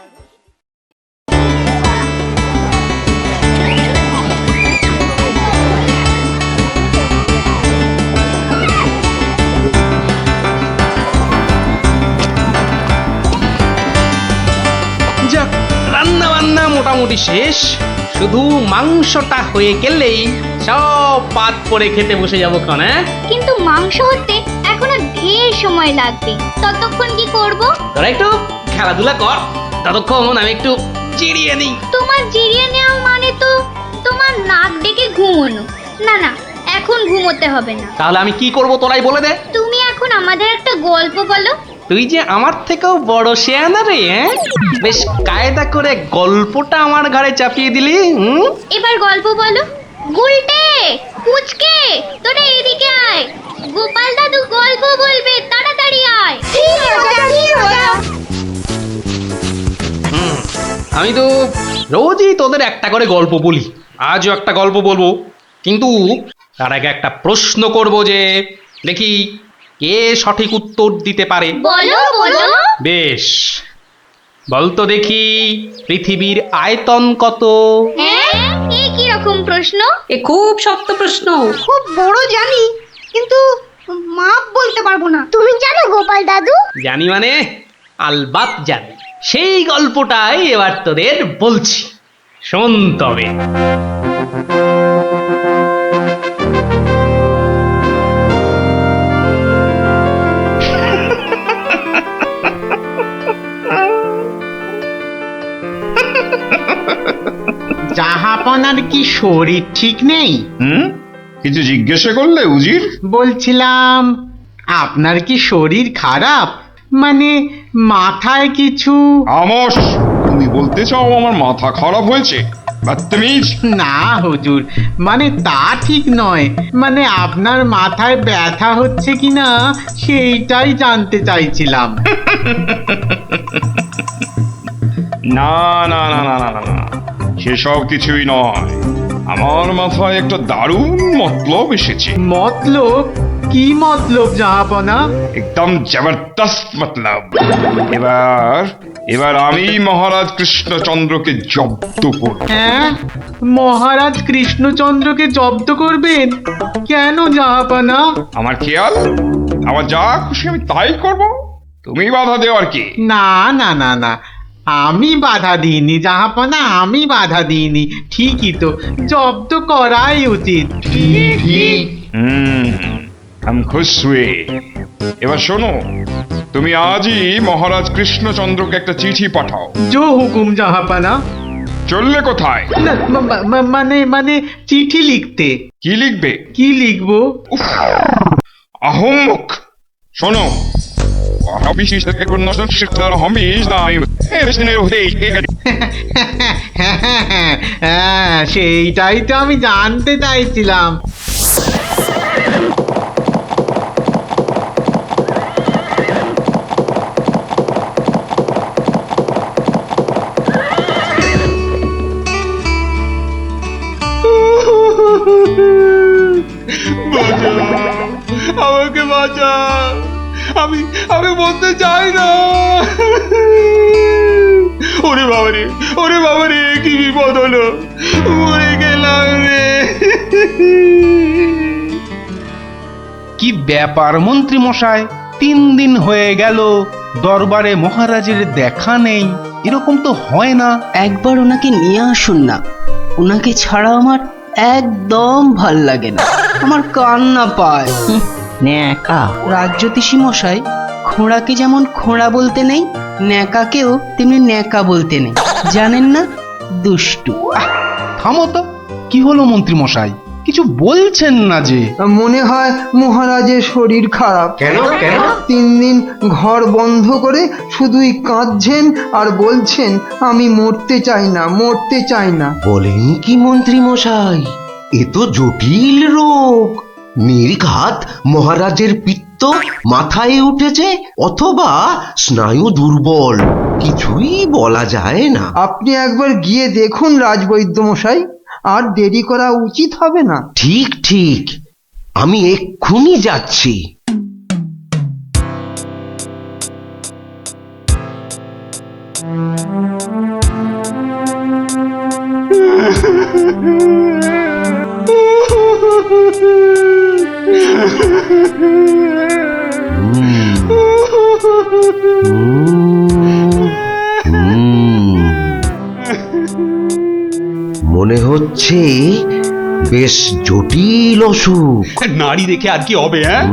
যাক, রান্না বান্না মোটামুটি শেষ, শুধু মাংসটা হয়ে গেলেই সব পাত করে খেতে বসে যাবো ক্ষণ। হ্যাঁ, কিন্তু মাংস হতে এখনো ঢের সময় লাগবে। ততক্ষণ কি করব? তোরা একটু খেলাধুলা কর, ততক্ষণ আমি একটু জিরিয়ে নিই। তোমার জিরিয়ে নেওয়া মানে তো তোমার নাক ডেকে ঘুমোনো। না না, এখন ঘুমোতে হবে না। তাহলে আমি কি করব তোরাই বলে দে। তুমি এখন আমাদের একটা গল্প বলো। তুই যে আমার থেকেও বড় শেয়ানা রে, হ্যাঁ? বেশ কায়দা করে গল্পটা আমার ঘাড়ে চাপিয়ে দিলি। এবার গল্প বলো। গুলটে, পুচকে, তোরা এদিকে আয়। গোপাল দাদু গল্প বলবে, তাড়াতাড়ি আয়। আমি তো রোজই তোদের একটা করে গল্প বলি, আজও একটা গল্প বলবো, কিন্তু তার আগে একটা প্রশ্ন করব, যে দেখি কে সঠিক উত্তর দিতে পারে। বলো বলো। বেশ, বলতো দেখি পৃথিবীর আয়তন কত? হ্যাঁ, এ কি রকম প্রশ্ন? এ খুব শক্ত প্রশ্ন। খুব বড় জানি, কিন্তু মাপ বলতে পারবো না। তুমি জানো গোপাল দাদু? জানি মানে আলবাত জানি। সেই গল্পটাই এবার তোদের বলছি, শোন তবে। জাহাপনার কি শরীর ঠিক নেই? কিছু জিজ্ঞাসা করলে উজির? বলছিলাম আপনার কি শরীর খারাপ, মানে মাথায় কিছু? আমস, তুমি বলতে চাও আমার মাথা খারাপ হয়েছে? বদতমিজ! না হুজুর, মানে তা ঠিক নয়, মানে আপনার মাথায় ব্যথা হচ্ছে কিনা সেইটাই জানতে চাইছিলাম। না না না না না না না, সেসব কিছুই নয়। আমার মাথায় একটা দারুণ মতলব এসেছে। মতলব? কি মতলব জাহাপনা? একদম জবরদস্ত মতলব। এবার আমি মহারাজ কৃষ্ণচন্দ্রকে জব্দ করব। হ্যাঁ, মহারাজ কৃষ্ণচন্দ্রকে জব্দ করবেন? কেন জাহাপনা? আমার খেয়াল, আমার যা খুশি আমি তাই করব, তুমি বাধা দেওয়ার কি? না না না না, আমি বাধা দিইনি জাহাপনা, আমি বাধা দিইনি। ঠিকই তো, জব্দ করাই উচিত। हम खुश हुए। এবার শোনো, তুমি আজই মহারাজ কৃষ্ণচন্দ্রকে একটা চিঠি পাঠাও। জো হুকুম জাহাপনা। চললে কোথায়? না, মানে চিঠি লিখতে। কি লিখবে? কি লিখবো? আহম্মক! শোনো, হ্যাঁ, সেইটাই তো আমি জানতে চাইছিলাম। বাঁচা। আমি আমি বলতে চাই না। ওরে বাবা রে, কি বিপদ হলো, মরে গেলাম রে। কি ব্যাপার মন্ত্রী মশাই, 3 দিন হয়ে গেল দরবারে মহারাজের দেখা নেই। এরকম তো হয় না। একবার ওনাকে নিয়ে আসুন না, ওনাকে ছাড়া আমার একদম ভাল লাগে না, আমার কান্না পায়। ন্যাকা রাজ্যোতিষী মশাই, খোঁড়াকে যেমন খোঁড়া বলতে নেই, ন্যাকাকেও তেমনি ন্যাকা বলতে নেই, জানেন না? দুষ্টু। থামো তো, কি হলো মন্ত্রী মশাই, কিছু বলছেন না যে? মনে হয় মহারাজের শরীর খারাপ। কেন কেন? 3 দিন ঘর বন্ধ করে শুধুই কাঁদছেন আর বলছেন আমি মরতে চাই না, মরতে চাই না। বলেন কি মন্ত্রী মশাই, এ তো জটিল রোগ। নির্ঘাত মহারাজের পিত্ত মাথায় উঠেছে, অথবা স্নায়ু দুর্বল, কিছুই বলা যায় না। আপনি একবার গিয়ে দেখুন রাজবৈদ্য মশাই, আর দেরি করা উচিত হবে না। ঠিক ঠিক, আমি এক্ষুনি যাচ্ছি। মনে হচ্ছে বেশ জটিল অসুখ। নারী দেখে আর কি হবে? হ্যাঁ,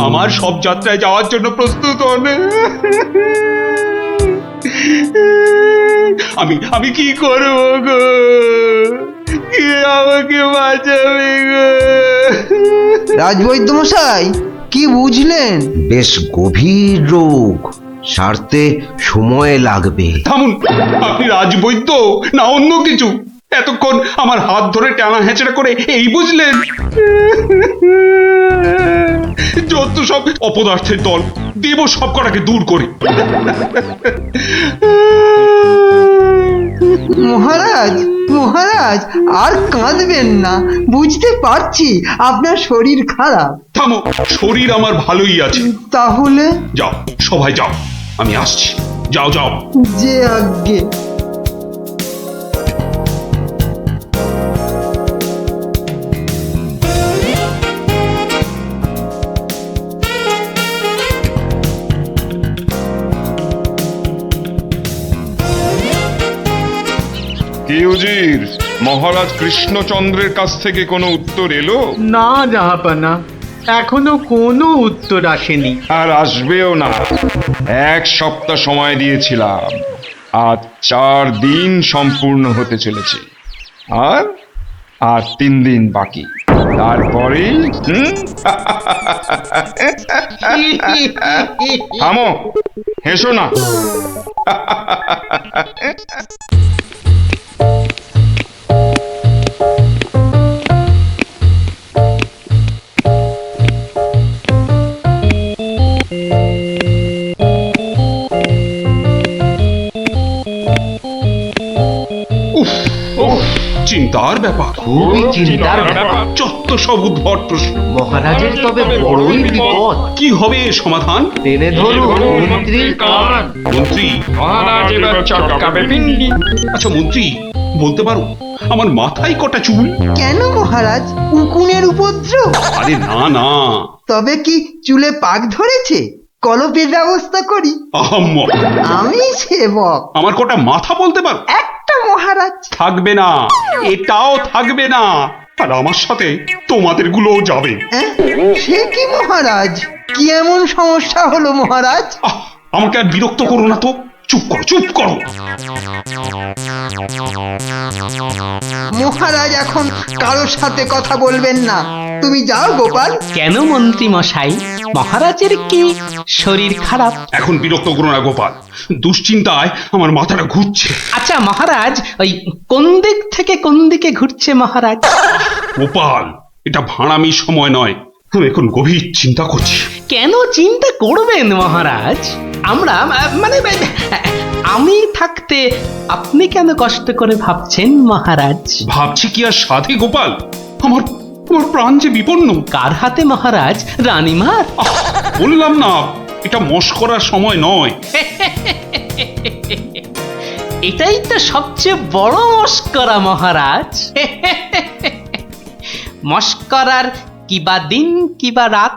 আমার সব যাত্রায় যাওয়ার জন্য প্রস্তুত হন। আমি কি করব গো? কে আমাকে বাঁচাবে গো? রাজবৈদ্য মশাই, কি বুঝলেন? বেশ গভীর রোগ, সারতে সময় লাগবে। থামুন, আপনি রাজবৈদ্য না অন্য কিছু? এতক্ষণ আমার হাত ধরে টানা হেঁচড়া করে এই বুঝলেন? যত সব অপদার্থের দল, দেব সব কটাকে দূর করে। মহারাজ, মহারাজ আর কাঁদবেন না, বুঝতে পারছি আপনার শরীর খারাপ। থামো, শরীর আমার ভালোই আছে। তাহলে যাও, সবাই যাও, আমি আসছি। যাও যাও। যে আজ্ঞে। কি উজির, মহারাজ কৃষ্ণচন্দ্রের কাছ থেকে কোনো উত্তর এলো? না জাহাপানা, এখনো কোনো উত্তর আসেনি। আর আসবেও না। 1 সপ্তাহ সময় দিয়েছিলাম, আজ 4 দিন সম্পূর্ণ হতে চলেছে, আর 3 দিন বাকি। তারপরেই থামো, হেসো না। চিন্তার ব্যাপার, খুবই চিন্তার ব্যাপার। যত সব উদ্ভট প্রশ্ন। মহারাজের তবে বড়ই বিপদ। কি হবে এর সমাধান? টেনে ধরুন মন্ত্রীর কান। মন্ত্রী? আচ্ছা মন্ত্রী, বলতে পারো আমার মাথায় কটা চুল? কেন মহারাজ, উকুনের উপদ্রব? আরে না না। তবে কি চুলে পাক ধরেছে? কলপের ব্যবস্থা করি। আহাম্মক। আমি সেবক। আমার কটা মাথা বলতে পারো? একটা মহারাজ। থাকবে না, এটাও থাকবে না, আর আমার সাথে তোমাদের গুলোও যাবে। সে কি মহারাজ, কি এমন সমস্যা হলো মহারাজ? আমাকে আর বিরক্ত করো না তো, চুপ করো, চুপ করো। মহারাজ এখন কারোর সাথে কথা বলবেন না, তুমি যাও গোপাল। কেন মন্ত্রী মশাই, মহারাজের কি শরীর খারাপ? এখন বিরক্ত করো না গোপাল, দুশ্চিন্তায় আমার মাথাটা ঘুরছে। আচ্ছা মহারাজ, ওই কোন দিক থেকে কোন দিকে ঘুরছে মহারাজ? গোপাল, এটা ভাঁড়ামির সময় নয়, আমি এখন গভীর চিন্তা করছি। কেন চিন্তা করবেন মহারাজ? আমরা মানে আমি থাকতে আপনি কেন কষ্ট করে ভাবছেন মহারাজ? ভাবছি কি আর সাধে গোপাল? আমার তোমার প্রাণ যে বিপন্ন। কার হাতে মহারাজ? রানীমার? বললাম না, এটা মশকরার সময় নয়। এটাই তো সবচেয়ে বড় মস্করা মহারাজ। মস্করার কিবা দিন কিবা রাত।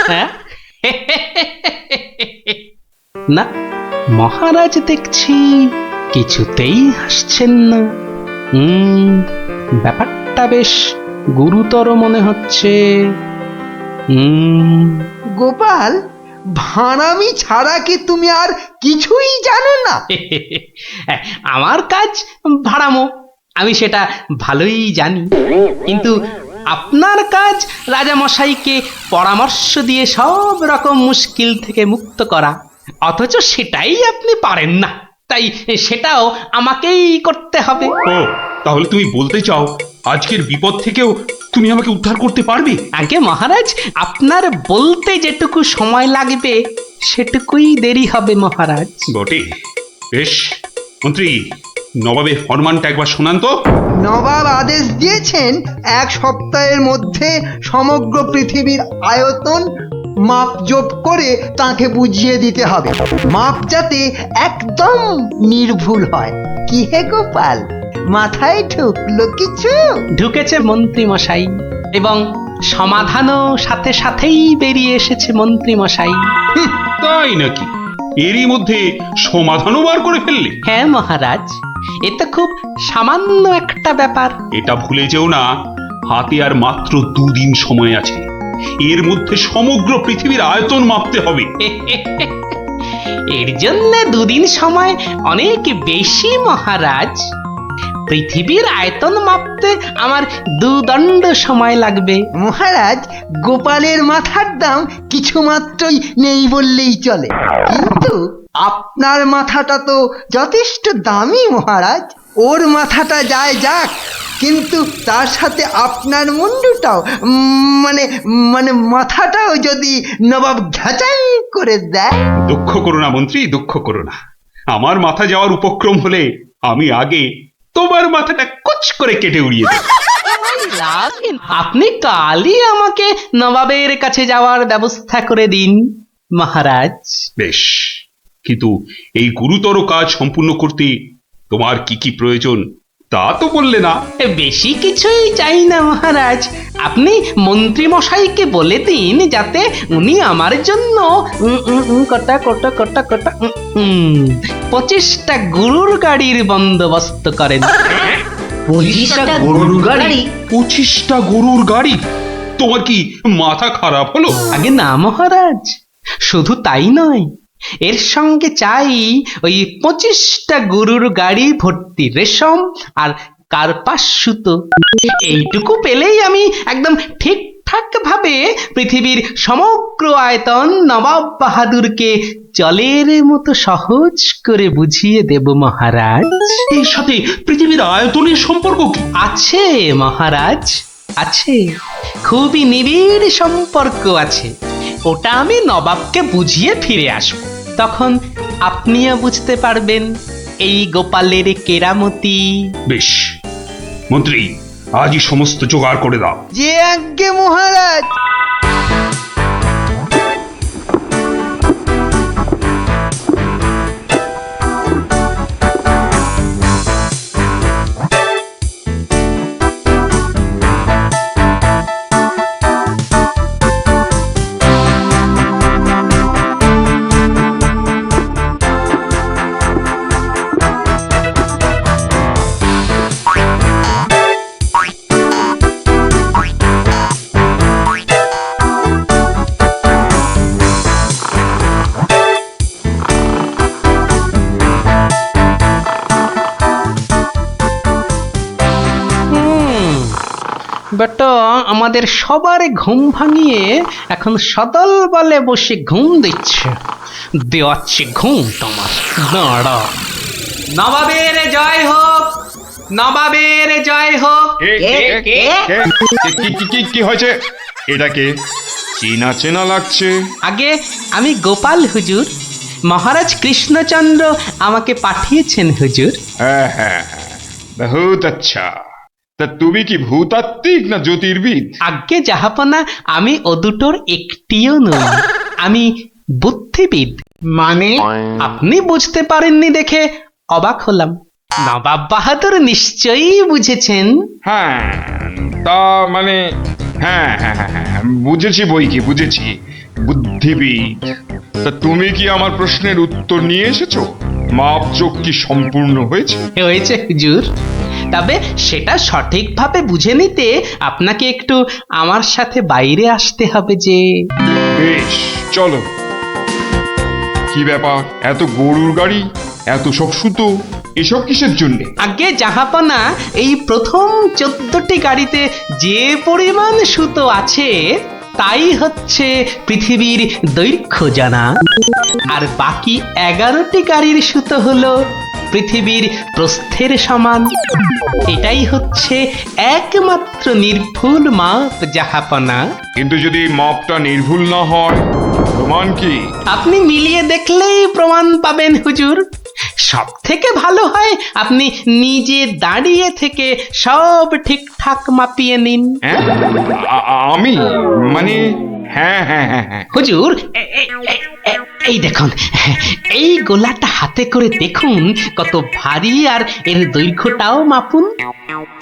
হ্যাঁ? না, মহারাজ দেখছি কিছুতেই হাসছেন না। ব্যাপারটা বেশ গুরুতর মনে হচ্ছে। গোপাল, ভাঁড়ামি ছাড়া কি তুমি আর কিছুই জানো না? আমার কাজ ভাড়ামো, আমি সেটা ভালোই জানি। কিন্তু আপনার কাজ রাজামশাইকে পরামর্শ দিয়ে সব রকম মুশকিল থেকে মুক্ত করা, অথচ সেটাই আপনি পারেন না। তাই সেটাও আমাকেই করতে হবে। ও, তাহলে তুমি বলতে চাও আজকের বিপদ থেকেও তুমি আমাকে উদ্ধার করতে পারবে? আগে মহারাজ, আপনার বলতে যেটুকু সময় লাগবে সেটুকুই দেরি হবে মহারাজ। বটে, বেশ। মন্ত্রী, নবাবের ফরমানটা একবার শোনান তো। নবাব আদেশ দিয়েছেন 1 সপ্তাহের মধ্যে সমগ্র পৃথিবীর আয়তন মাপজোপ করে তাকে বুঝিয়ে দিতে হবে। মাপ যাতে একদম নির্ভুল হয়। কি হে গোপাল, মাথায় ঢুকলো কিছু? ঢুকেছে মন্ত্রী মশাই, এবং সমাধানও সাথে সাথেই বেরিয়ে এসেছে মন্ত্রী মশাই। তাই নাকি? এরই মধ্যে সমাধানও বার করে ফেললে? হ্যাঁ মহারাজ, এ তো খুব সামান্য একটা ব্যাপার। এটা ভুলে যেও না, হাতে আর মাত্র 2 দিন সময় আছে। এর মধ্যে সমগ্র পৃথিবীর আয়তন মাপতে হবে। এর জন্য 2 দিন সময় অনেক বেশি মহারাজ। পৃথিবীর আয়তন মাপতে আমার 2 দণ্ড সময় লাগবে। মহারাজ, গোপালের মাথার দাম কিছু মাত্রই নেই বললেই চলে, কিন্তু আপনার মাথাটা তো যথেষ্ট দামি মহারাজ। ওর মাথাটা যায় যাক, কিন্তু তার সাথে আপনার মুন্ডুটাও, মানে মানে মাথাটাও যদি নবাব ঘাচাই করে দেয়। দুঃখ করো না মন্ত্রী, দুঃখ করো না। আমার মাথা যাওয়ার উপক্রম হলে আমি আগে তোমার মাথাটা কুচ করে কেটে উড়িয়ে দেব। আপনি কালই আমাকে নবাবের কাছে যাওয়ার ব্যবস্থা করে দিন মহারাজ। বেশ, কিন্তু এই গুরুতর কাজ সম্পূর্ণ করতে তোমার কি কি প্রয়োজন তা তো বললে না। বেশি কিছুই চাই না মহারাজ। আপনি মন্ত্রী মশাইকে বলে দিন যাতে উনি আমার জন্য কটা 25টা গরুর গাড়ির বন্দোবস্ত করেন। 25টা গরুর গাড়ি? 25টা গরুর গাড়ি? তোমার কি মাথা খারাপ হলো? আগে না মহারাজ, শুধু তাই নয়, এর সঙ্গে চাই ওই 25টা গরুর গাড়ি ভর্তি রেশম আর কার্পাস সুতো। এইটুকু পেলেই আমি একদম ঠিকঠাক ভাবে পৃথিবীর সমগ্র আয়তন নবাব বাহাদুরকে জলের মতো সহজ করে বুঝিয়ে দেব মহারাজ। এর সাথে পৃথিবীর আয়তনের সম্পর্ক কি? আছে মহারাজ, আছে, খুবই নিবিড় সম্পর্ক আছে। ওটা আমি নবাবকে বুঝিয়ে ফিরে আসব, তখন আপনিও বুঝতে পারবেন এই গোপালের কেরামতি। বেশ মন্ত্রী, আজই সমস্ত জোগাড় করে দাও। যে আজ্ঞে মহারাজ। বেটা আমাদের সবার ঘুম ভাঙিয়ে এখন সদল বলে বসে ঘুম দিচ্ছে। দেওয়াচ্ছে ঘুম তোমার, দাঁড়া। নবাবের জয় হোক, নবাবের জয় হোক। কি হয়েছে? এটাকে চেনা চেনা লাগছে। আগে আমি গোপাল হুজুর, মহারাজ কৃষ্ণচন্দ্র আমাকে পাঠিয়েছেন হুজুর। হ্যাঁ হ্যাঁ হ্যাঁ, বহুত আচ্ছা। তা তুমি কি ভূতাত্ত্বিক না জ্যোতির্বিদ? আজ্ঞে জাহাপনা, আমি ও দুটোর একটিও নই। আমি বুদ্ধিবিদ। মানে আপনি বুঝতে পারেননি দেখে অবাক হলাম। নবাব বাহাদুর নিশ্চয়ই বুঝেছেন। হ্যাঁ, তা মানে হ্যাঁ হ্যাঁ হ্যাঁ হ্যাঁ, বুঝেছি বই কি, বুঝেছি, বুদ্ধিবিদ। তা তুমি কি আমার প্রশ্নের উত্তর নিয়ে এসেছো? মাপযোগ কি সম্পূর্ণ হয়েছে? হয়েছে হুজুর, তবে সেটা সঠিকভাবে বুঝে নিতে আপনাকে একটু আমার সাথে বাইরে আসতে হবে যে। বেশ, চলো। কি ব্যাপার, এত গরুর গাড়ি, এত সব সুতো, এসব কিসের জন্য? আগে জাহাপনা, এই প্রথম 14টি গাড়িতে যে পরিমাণ সুতো আছে তাই হচ্ছে পৃথিবীর দৈর্ঘ্য জানা, আর বাকি 11টি গাড়ির সুতো হলো পৃথিবীর প্রস্থের সমান। এটাই হচ্ছে একমাত্র নির্ভুল মাপ জাহাপনা। কিন্তু যদি মাপটা নির্ভুল না হয়, প্রমাণ কি? আপনি মিলিয়ে দেখলেই প্রমাণ পাবেন হুজুর। সব থেকে ভালো হয় আপনি নিজে দাঁড়িয়ে থেকে সব ঠিকঠাক মাপিয়ে নিন। হ্যাঁ? আমি মানে হ্যাঁ হ্যাঁ হ্যাঁ হ্যাঁ হুজুর, এই দেখুন, এই গোলাটা হাতে করে দেখুন কত ভারী, আর এর দৈর্ঘ্যটাও মাপুন,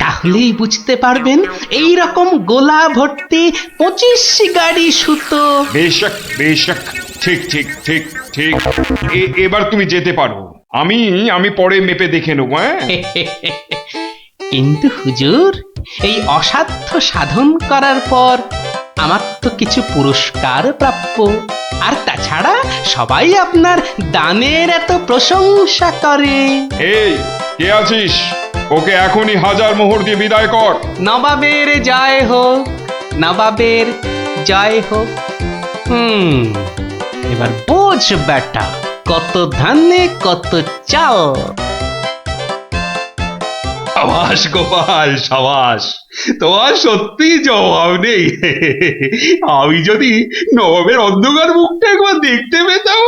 তাহলেই বুঝতে পারবেন এই রকম গোলা ভর্তি 25 গাড়ি সুতো। বেশক বেশক, ঠিক ঠিক ঠিক ঠিক। এবার তুমি যেতে পারো, আমি পরে মেপে দেখে নেবো। হ্যাঁ, কিন্তু হুজুর, এই অসাধ্য সাধন করার পর আমার তো কিছু পুরস্কার প্রাপ্য, আর তাছাড়া সবাই আপনার দানের এত প্রশংসা করে। এই কে আছিস? ওকে এখনই 1000 মোহর দিয়ে বিদায় কর। নবাবের জয় হোক, নবাবের জয় হোক। এবার বোঝ বেটা, কত ধানে কত চাল। সাবাস গোপাল, সাবাস, তোমার সত্যি জবাব নেই। আমি যদি নবাবের অন্ধকার মুখটা একবার দেখতে পেতাম।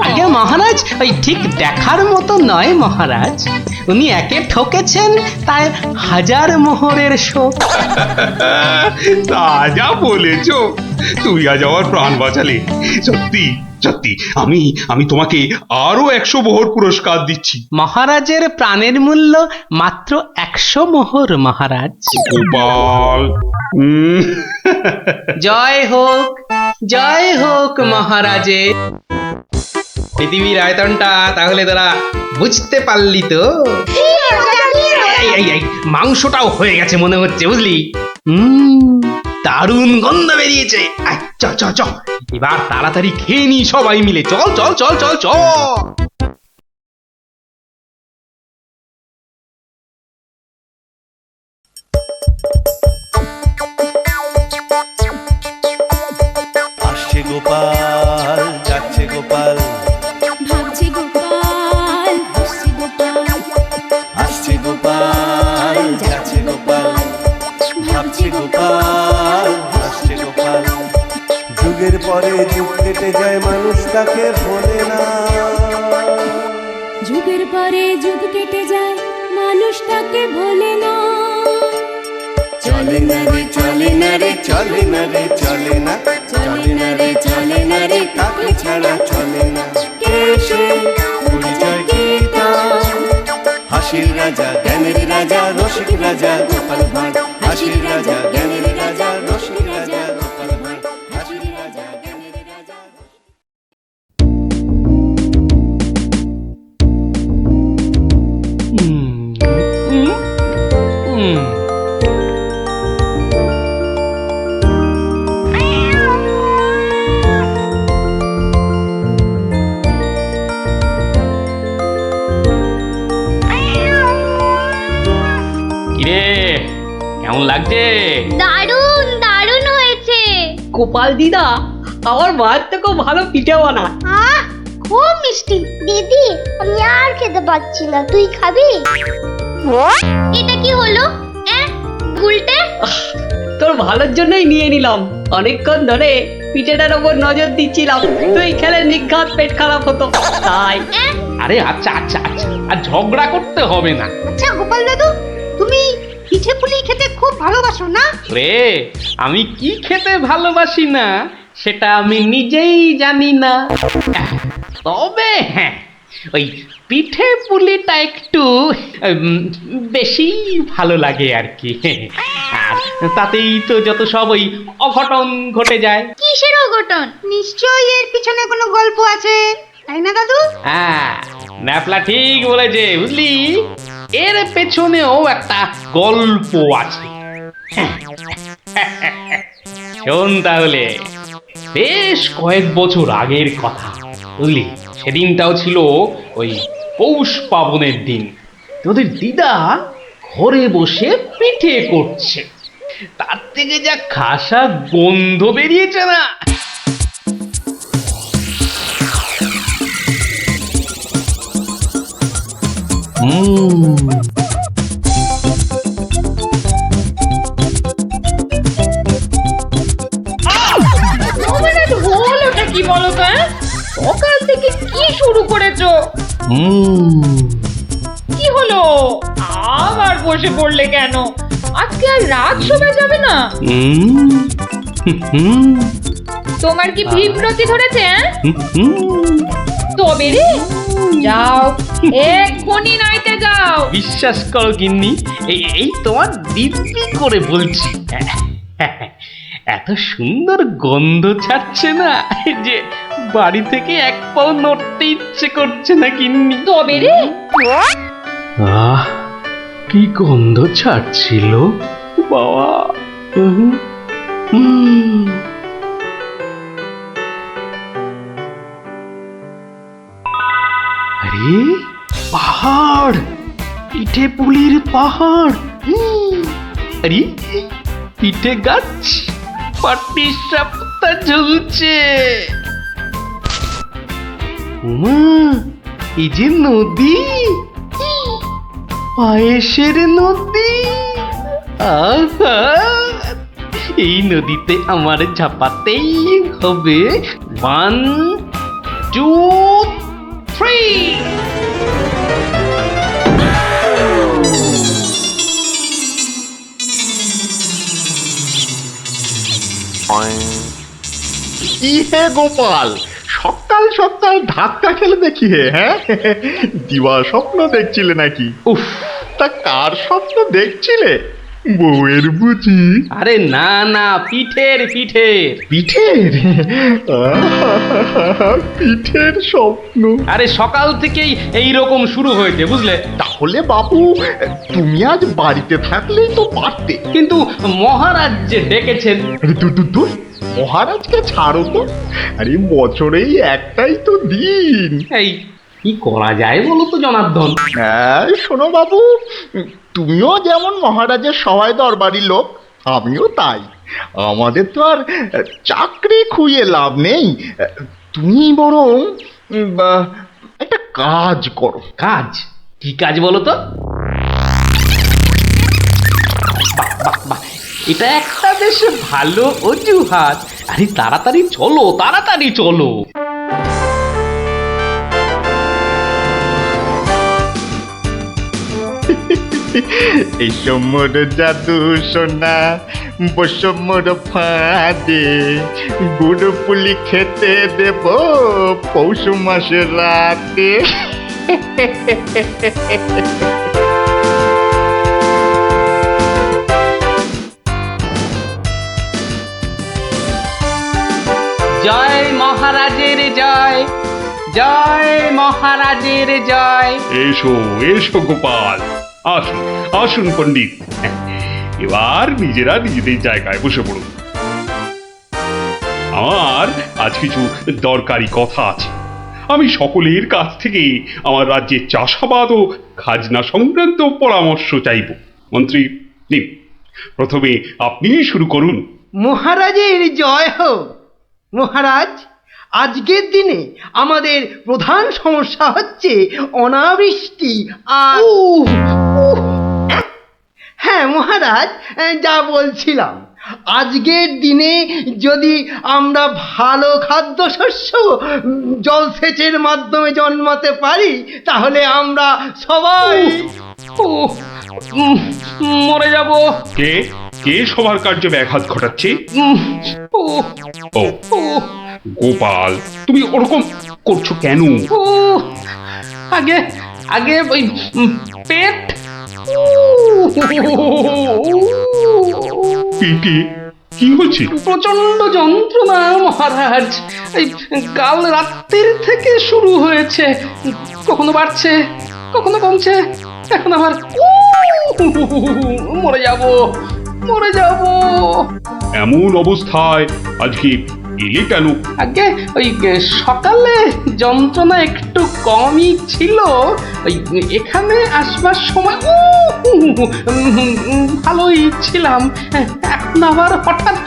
আগে মহারাজ, ওই ঠিক দেখার মতো নয় মহারাজ, উনি একে ঠকেছেন, তাই 1000 মোহরের শোক। তা যা বলেছ, তুমি আজ আমার প্রাণ বাঁচালে। সত্যি সত্যি, আমি তোমাকে আরো 100 মোহর পুরস্কার দিচ্ছি। মহারাজের প্রাণের মূল্য মাত্র 100 মোহর মহারাজ। গোপাল, জয় হোক মহারাজের। পৃথিবীর আয়তনটা তাহলে তোরা বুঝতে পারলি তো? এই মাংসটাও হয়ে গেছে মনে হচ্ছে, বুঝলি? দারুণ গন্ধ বেরিয়েছে। চ চ চ, এবার তাড়াতাড়ি খেয়ে নি সবাই মিলে। চল চল চল চল চল। আসছে গোপাল, যাচ্ছে গোপাল, ভাবছে গোপাল, হাসছে গোপাল, আসছে গোপাল, যাচ্ছে গোপাল, ভাবছে গোপাল, হাসছে গোপাল। যুগের পরে যুগ কেটে যায়, মানুষ তাকে ভোলে না। যুগের পরে যুগ কেটে যায়, মানুষ তাকে ভোলে না। চলে না রে, চলে না রে, চলে না রে, চলে না, চলে না রে, চলে না রে, তাকে ছাড়া চলে না। কে সে? পরিচয় কি তার? হাসির রাজা, জ্ঞানের রাজা, রসিক রাজা গোপাল ভাঁড়। হাসির রাজা, জ্ঞানের রাজা, রসিক রাজা গোপাল ভাঁড়। হাসির রাজা, জ্ঞানের রাজা। কিরে, কেমন লাগছে? দারুণ দারুণ হয়েছে। গোপাল দিদা আমার মায়ের থেকেও ভালো পিঠে বানায়। খুব মিষ্টি। দিদি, আমি আর খেতে পাচ্ছি না, তুই খাবি? এটা কি হলো? উল্টে? তোর ভালোর জন্যই নিয়ে নিলাম। অনেকক্ষণ ধরে পিঠেটার ওপর নজর দিচ্ছিলাম, তুই খেলে নিঘাত পেট খারাপ হতো তাই। আরে আচ্ছা আচ্ছা আচ্ছা, আর ঝগড়া করতে হবে না। আচ্ছা গোপাল দাদু, তুমি পিঠে পুলি খেতে খুব ভালোবাসো না? রে, আমি কি খেতে ভালোবাসি না সেটা আমি নিজেই জানি না, তবে হ্যাঁ, ওই পিঠে পুলিটা একটু বেশি ভালো লাগে আর কি। আর তাতেই তো যত সব ওই অঘটন ঘটে যায়। কিসের অঘটন? নিশ্চয়ই এর পিছনে কোনো গল্প আছে, তাই না দাদু? হ্যাঁ, ন্যাপলা ঠিক বলেছে, বুঝলি, এর পেছনেও একটা গল্প আছে। শোন তাহলে, বেশ কয়েক বছর আগের কথা, বুঝলি, সেদিনটাও ছিল ওই পৌষ পাবনের দিন। তোদের দিদা ঘরে বসে পিঠে করছে, তার থেকে যা খাসা গন্ধ বেরিয়েছে না। হলোটা কি বলো তো? সকাল থেকে কি শুরু করেছো? কি হলো? আবার বসে পড়লে কেন? আজকে আর রাত শোনা যাবে না? তোমার কি বিভ্রতি ধরেছে? তবে রে, যাও এক্ষুনি নাইতে যাও। বিশ্বাস করো গিন্নি, এই তোমার দিব্যি করে বলছি, এত সুন্দর গন্ধ ছাড়ছে না যে বাড়ি থেকে এক পাও নড়তে ইচ্ছে করছে না গিন্নি। তবে রে, কি গন্ধ ছাড়ছিল বাবা! আরে পাহাড়, পিঠে পুলির পাহাড়। আরে পিঠে গাছ, পাটি সাপটা ঝুলছে। উমা, এই যে নদী, পায়েসের নদী। আহা, এই নদীতে আমার ঝাপাতেই হবে। 1, 2, 3। কি হে গোপাল, সকাল সকাল ধাক্কা খেলে দেখি হে? হ্যাঁ, দিবা স্বপ্ন দেখছিলে নাকি? উফ, তা কার স্বপ্ন দেখছিলে? বউয়ের বুঝি? আরে না না, পিঠের পিঠের পিঠের? পিঠের স্বপ্ন? আরে সকাল থেকেই এই রকম শুরু হয়েছে, বুঝলে। তাহলে বাবু, তুমি আজ বাড়িতে থাকলেই তো পারতে। কিন্তু মহারাজ যে ডেকেছেন। দূর, মহারাজকে ছাড়ো তো। আরে বছরেই একটাই তো দিন। এই কি করা যায় বলো তো জনার্দন? হ্যাঁ শোনো বাবু, তুমিও যেমন মহারাজের সবাই দরবারি লোক, আমিও তাই। আমাদের তো আর চাকরি খুইয়ে লাভ নেই। তুমি বরং একটা কাজ করো। কাজ? কি কাজ বলো তো? এটা একটা বেশ ভালো অজুহাত। আরে তাড়াতাড়ি চলো, তাড়াতাড়ি চলো। এই সমর জাদু সোনা, বসমর ফাঁদে, গুড় পুলি খেতে দেব পৌষ মাসের রাতে। জয় মহারাজের জয়, জয় মহারাজের জয়। এসো এসো গোপাল, আসুন আসুন পণ্ডিত, এবার নিজেরা নিজেদের জায়গায় বসে পড়ুন। আমার আজ কিছু দরকারি কথা আছে। আমি সকলের কাছ থেকে আমার রাজ্যের চাষাবাদ ও খাজনা সংক্রান্ত পরামর্শ চাইব। মন্ত্রী, নিন, প্রথমে আপনি শুরু করুন। মহারাজের জয় হোক। মহারাজ, আজকের দিনে আমাদের প্রধান সমস্যা হচ্ছে অনাবৃষ্টি আর হ্যাঁ মহারাজ, যা বলছিলাম, আজকের দিনে যদি আমরা ভালো খাদ্যশস্য জলসেচের মাধ্যমে জন্মাতে পারি তাহলে আমরা সবাই মরে যাব। কে কে সবার কার্যে ব্যাঘাত ঘটাচ্ছে? ও গোপাল, তুমি ওরকম করছো কেন? আগে আগে ওই পেট পেটে কি হচ্ছে? প্রচন্ড যন্ত্রণা মহারাজ। এই কাল রাত্রির থেকে শুরু হয়েছে, কখনো বাড়ছে কখনো কমছে, এখন আবার মরে যাব মরে যাব। এমন অবস্থায় আজকে এলে কেন? আগে ওই সকালে যন্ত্রণা একটু কমই ছিল, ওই এখানে আসবার সময় ভালোই ছিলাম, এখন আবার হঠাৎ।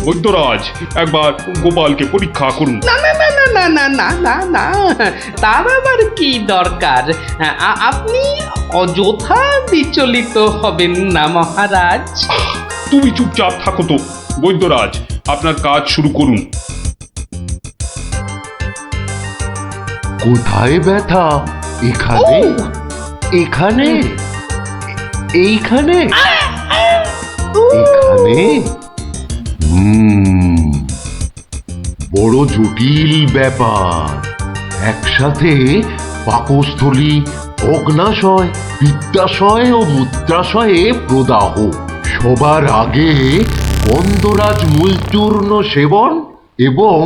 বৈদ্যরাজ, একবার গোপালকে পরীক্ষা করুন। না না না না না না না না না, তার আবার কি দরকার? আপনি অযথা বিচলিত হবেন না মহারাজ। তুমি চুপচাপ থাকো তো। বৈদ্যরাজ, আপনার কাজ শুরু করুন। কোথায় ব্যথা? এখানে? এখানে? এইখানে? এখানে? বড় জটিল ব্যাপার। একসাথে পাকস্থলী, অগ্নাশয়, পিত্তাশয় ও মূত্রাশয়ে প্রদাহ। সবার আগে গন্ধরাজ মূলচূর্ণ সেবন এবং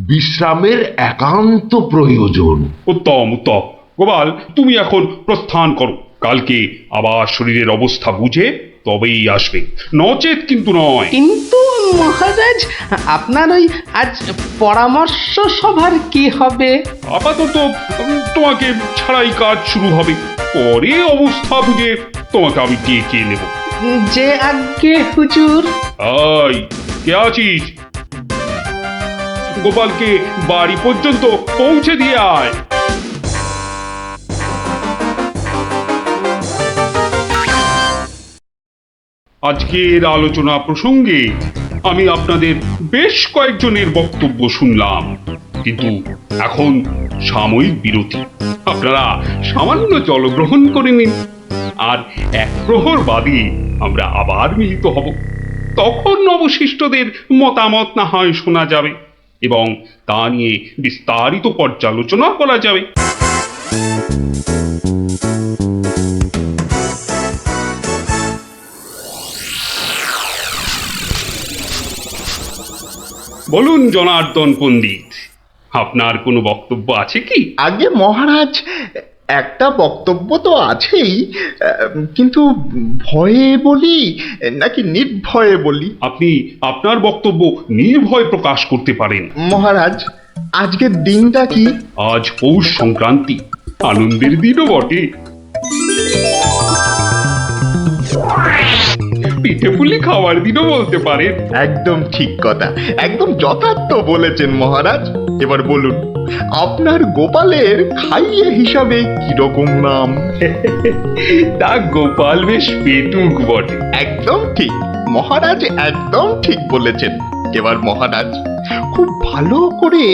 বিশ্রামের একান্ত প্রয়োজন। উত্তম উত্তম। গোপাল, তুমি এখন প্রস্থান করো। কালকে আবার শরীরের অবস্থা বুঝে তবেই আসবে, নচেত কিন্তু নয়। কিন্তু মহারাজ, আপনার ওই আজ পরামর্শ সভার কি হবে? আপাতত তোমাকে ছাড়াই কাজ শুরু হবে, পরে অবস্থা বুঝে তোমাকে আমি ডেকে নেব। যে আজ্ঞে হুজুর। আই, কে আছিস? গোপালকে বাড়ি পর্যন্ত পৌঁছে দিয়ে আয়। আজকের আলোচনা প্রসঙ্গে আমি আপনাদের বেশ কয়েকজনের বক্তব্য শুনলাম, কিন্তু এখন সাময়িক বিরতি। আপনারা সামান্য জলগ্রহণ করে নিন, আর এক প্রহর বাদে আমরা আবার মিলিত হব। তখন অবশিষ্টদের মতামত না হয় শোনা যাবে এবং তা নিয়ে বিস্তারিত পর্যালোচনা করা যাবে। বলুন জনার্দন পণ্ডিত, আপনার কোনো বক্তব্য আছে কি? আগে মহারাজ, একটা বক্তব্য তো আছেই, কিন্তু ভয়ে বলি নাকি নির্ভয়ে বলি? আপনি আপনার বক্তব্য নির্ভয় প্রকাশ করতে পারেন। মহারাজ, আজকের দিনটা কি? আজ পৌষ সংক্রান্তি, আনন্দের দিনও বটে। পিঠে পুলি খাওয়ার দিনও বলতে পারেন। একদম ঠিক কথা, একদম যথার্থ বলেছেন মহারাজ। এবার বলুন, আপনার গোপালের খাইয়ে হিসাবে কিরকম নাম? তা গোপাল বেশ পেটুক বটে। একদম ঠিক মহারাজ, একদম ঠিক বলেছেন। এবার মহারাজ খুব ভালো করে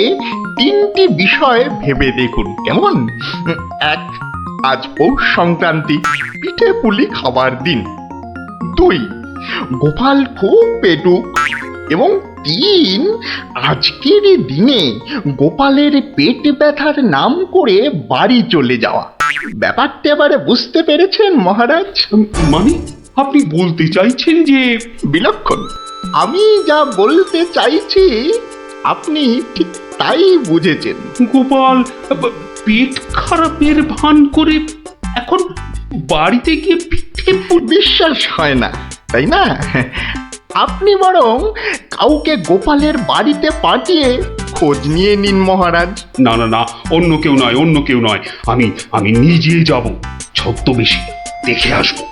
তিনটি বিষয় ভেবে দেখুন, কেমন? এক, আজ পৌষ সংক্রান্তি, পিঠে পুলি খাবার দিন। দুই, গোপাল খুব পেটুক। এবং তিন, আজকের দিনে গোপালের পেট ব্যথার নাম করে বাড়ি চলে যাওয়া। ব্যাপারটা এবারে বুঝতে পেরেছেন মহারাজ? মানে আপনি বলতে চাইছেন যে? বিলক্ষণ, আমি যা বলতে চাইছি আপনি ঠিক তাই বুঝেছেন। গোপাল পেট খারাপের ভান করে এখন বাড়িতে গিয়ে পিঠে বিশ্বাস হয় না, তাই না? আপনি বরং কাউকে গোপালের বাড়িতে পাঠিয়ে খোঁজ নিয়ে নিন মহারাজ। না না না, অন্য কেউ নয়, অন্য কেউ নয়, আমি নিজে যাব, ছদ্মবেশে দেখে আসবো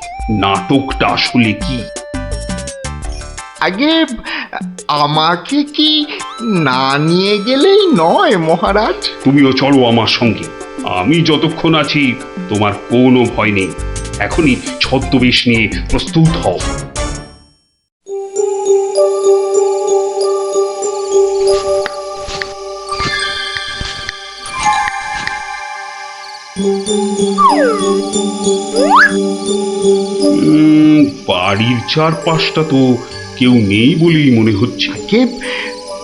নাটকটা আসলে কি। আগে আমাকে কি না নিয়ে গেলেই নয় মহারাজ? তুমিও চলো আমার সঙ্গে। আমি যতক্ষণ আছি তোমার কোনো ভয় নেই। এখনই ছদ্মবেশ নিয়ে প্রস্তুত হও। বাড়ির চারপাশটা তো কেউ নেই বলেই মনে হচ্ছে। কে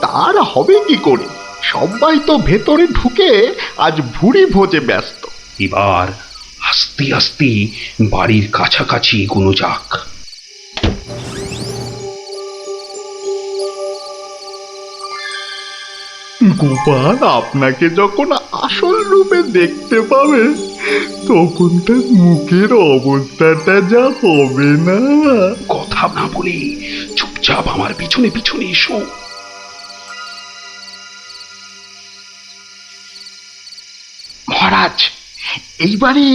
তার হবে কি করে? সবাই তো ভেতরে ঢুকে আজ ভুরি ভোজে ব্যস্ত। এবার আস্তে আস্তে বাড়ির কাছাকাছি এগোনো যাক। গোপাল আপনাকে যখন আসল রূপে দেখতে পাবে তখন তার মুখের অবস্থাটা যা হবে না। কথা না বলে চুপচাপ আমার পিছনে পিছনে এসো। মহারাজ, এইবারে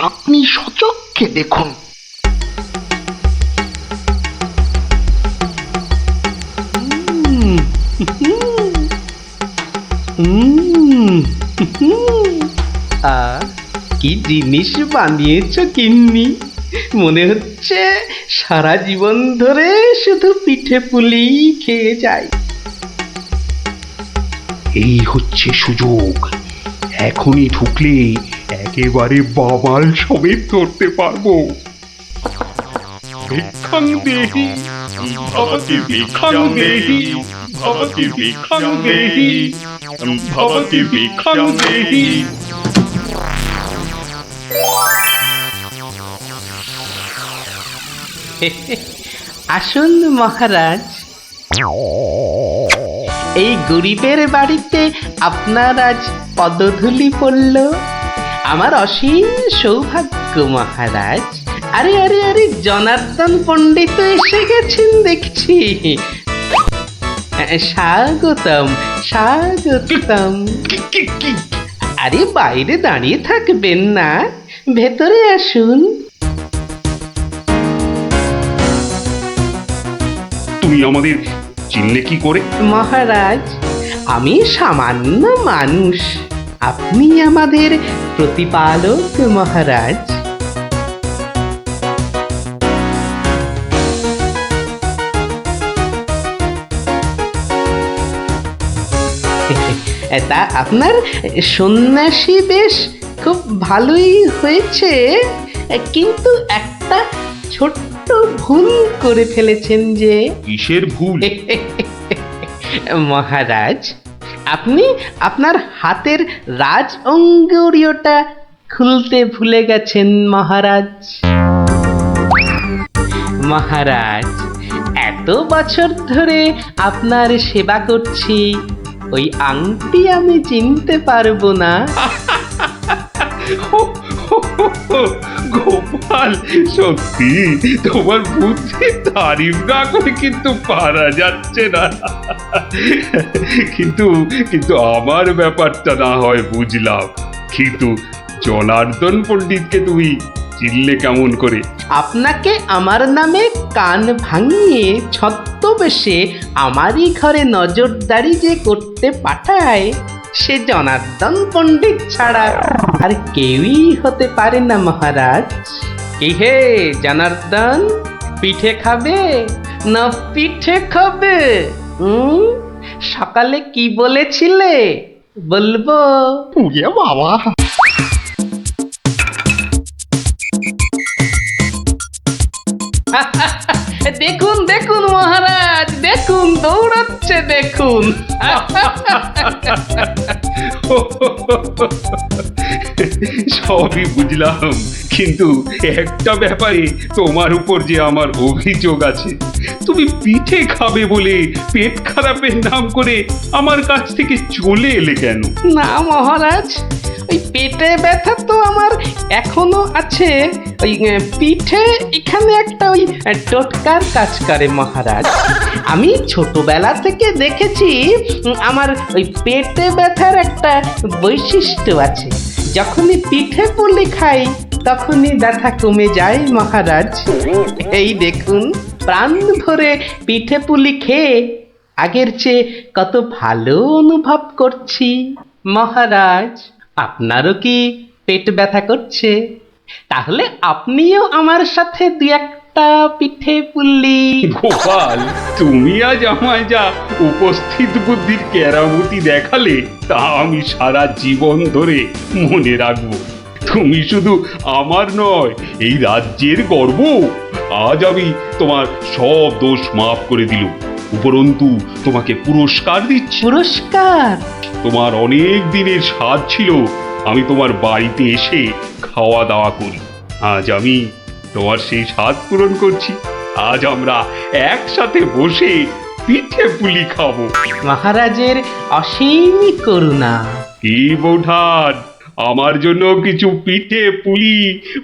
আপনি সচক্ষে দেখুন। কি জিনিস বানিয়েছ গিন্নি, মনে হচ্ছে সারা জীবন ধরে শুধু পিঠে পুলি খেয়ে যায়। এই হচ্ছে সুযোগ, এখনই ঢুকলে একেবারে বাবাল সমেত ধরতে পারবো। ভিক্ষাং দেহি ভবতি ভিক্ষাং দেহি ভবতি ভিক্ষাং দেহি ভবতি ভিক্ষাং দেহি। আসুন মহারাজ, এই গরিবের বাড়িতে আপনার আজ পদধূলি পড়ল, আমার অসীম সৌভাগ্য মহারাজ। আরে আরে আরে, জনার্দন পণ্ডিত এসে গেছেন দেখছি। স্বাগতম স্বাগতম। আরে বাইরে দাঁড়িয়ে থাকবেন না, ভেতরে আসুন। তুমি আমাদের চিনলে কি করে? মহারাজ, আমি সামান্য মানুষ, আপনি আমাদের প্রতিপালক মহারাজ। তা আপনার সন্ন্যাসী বেশ খুব ভালোই হয়েছে, কিন্তু একটা ছোট্ট ভুল করে ফেলেছেন। যে কিসের ভুল? মহারাজ, আপনি আপনার হাতের রাজ অঙ্গুরীয়টা খুলতে ভুলে গেছেন মহারাজ। মহারাজ, এত বছর ধরে আপনার সেবা করছি, ওই আংটি আমি চিনতে পারবো না? গোপাল, সত্যি তোমার বুদ্ধি তারিফ না করে কিন্তু পারা যাচ্ছে না। কিন্তু কিন্তু আমার ব্যাপারটা না হয় বুঝলাম, কিন্তু জনার্দন পণ্ডিতকে তুমি চিনলে কেমন করে? আপনাকে আমার নামে কান ভাঙিয়ে ছদ্মবেশে আমারই ঘরে নজরদারি যে করতে পাঠায়, সে জনার্দন পণ্ডিত ছাড়া আর কেউই হতে পারে না মহারাজ। কি হে জনার্দন, পিঠে খাবে না পিঠে খাবে? সকালে কি বলেছিলে বলবো? বাবা, দেখুন দেখুন মহারাজ, দেখুন দৌড়াচ্ছে, দেখুন। সবই বুঝলাম, কিন্তু একটা ব্যাপারে তোমার উপর যে আমার অভিযোগ আছে। তুমি পিঠে খাবে বলে পেট খারাপের নাম করে আমার কাছ থেকে চলে এলে কেন? না মহারাজ, ওই পেটে ব্যথা তো আমার এখনো আছে। ওই পিঠে এখানে একটা ওই টোটকার কাজ করে মহারাজ। আমি ছোটবেলা থেকে দেখেছি আমার ওই পেটে ব্যথার একটা বৈশিষ্ট্য আছে, যখনই পিঠে পুলি খাই তখনই ব্যথা কমে যায় মহারাজ। এই দেখুন, প্রাণ ভরে পিঠে পুলি খেয়ে আগের চেয়ে কত ভালো অনুভব করছি মহারাজ। আপনারও কি পেট ব্যথা করছে? তাহলে আপনিও আমার সাথে দু একটা পিঠে পুলি। গোপাল, তুমি আজ আমায় যা উপস্থিত বুদ্ধির কেরামতি দেখালে তা আমি সারা জীবন ধরে মনে রাখবো। তুমি শুধু আমার নয়, এই রাজ্যের গর্ব। আজ আমি তোমার সব দোষ মাফ করে দিলুম, উপরন্তু তোমাকে পুরস্কার দিচ্ছি। পুরস্কার? তোমার অনেক দিনের স্বাদ ছিল আমি তোমার বাড়িতে এসে খাওয়া দাওয়া করি। আজ আমি তোমার সেই স্বাদ পূরণ করছি। আজ আমরা একসাথে বসে পিঠে পুলি খাবো। মহারাজের অসীম করুণা। কি বৌঠান, আমার জন্য কিছু পিঠে পুলি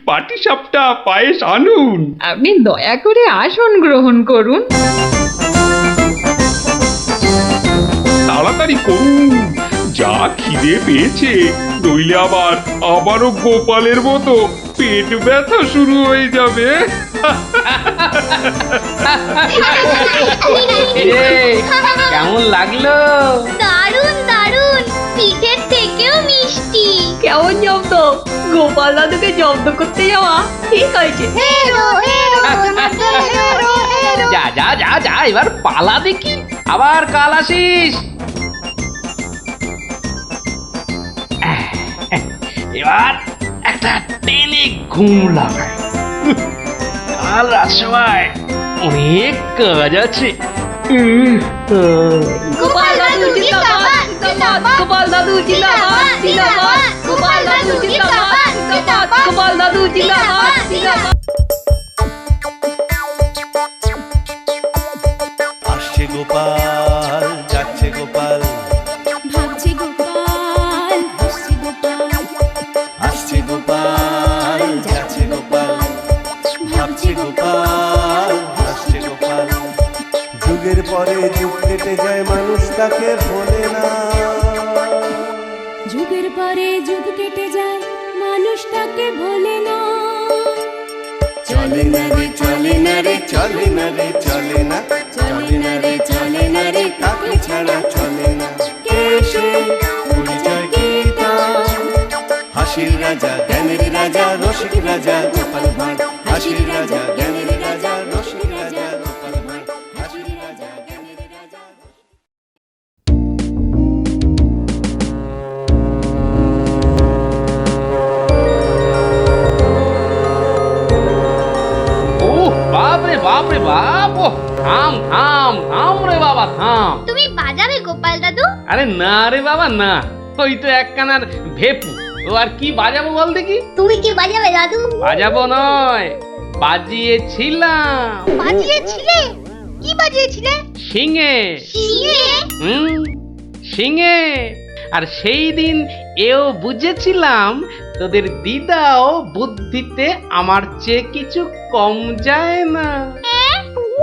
পাটিসাপটা পায়েস আনুন। আপনি দয়া করে আসন গ্রহণ করুন। তাড়াতাড়ি করুন, যা খিদে পেয়েছে, নইলে আবারও গোপালের মতো পেট ব্যথা শুরু হয়ে যাবে। কেমন লাগলো? দারুণ দারুণ, পিঠের থেকেও মিষ্টি। কেমন জব্দ? গোপাল দাদুকে জব্দ করতে যাওয়া ঠিক হয়েছে। যা যা যা যা, এবার পালা দেখি, আবার কাল আসিস। এবার একটা টেনে ঘুম লাগায়। কাল রাজসভায় অনেক কাজ আছে। গোপাল দাদু জিন্দাবাদ, গোপাল দাদু জিন্দাবাদ, জিন্দাবাদ, গোপাল দাদু জিন্দাবাদ, জিন্দাবাদ, গোপাল দাদু জিন্দাবাদ, জিন্দাবাদ। আসছে গোপাল, যাচ্ছে গোপাল, ভাবছে গোপাল, হাসছে গোপাল, আসছে গোপাল, যাচ্ছে গোপাল, ভাবছে গোপাল, হাসছে গোপাল। যুগের পরে যুগ কেটে যায়, মানুষ তাকে ভোলে না। যুগের পরে যুগ কেটে যায়, মানুষ তাকে ভোলে না। চলে না রে চলে না রে চলে না রে চলে না, চলে না রে চলে না রে কাকে ছাড়া চলে না। কে সে পরিচয় কি তার? হাসির রাজা, জ্ঞানের রাজা, রসিক রাজা গোপাল ভাঁড়। হাসির রাজা, জ্ঞানের রাজা, রসিক রাজা গোপাল ভাঁড়। হাসির রাজা, জ্ঞানের রাজা। ও বাপ রে বাপ রে বাপ, ও থাম থাম থাম রে বাবা থাম। তুমি বাজাবে গোপাল দাদু? আরে না রে বাবা না, ওই তো একখানার ভেপু, ও আর কি বাজাবো বল দেখি। তুমি কি বাজাবে দাদু? বাজাবো নয়, বাজিয়েছিলাম। বাজিয়েছিলে? কি বাজিয়েছিলে? শিঙে। শিঙে? শিঙে। আর সেই দিন এও বুঝেছিলাম তোদের দিদাও বুদ্ধিতে আমার চেয়ে কিছু কম যায় না।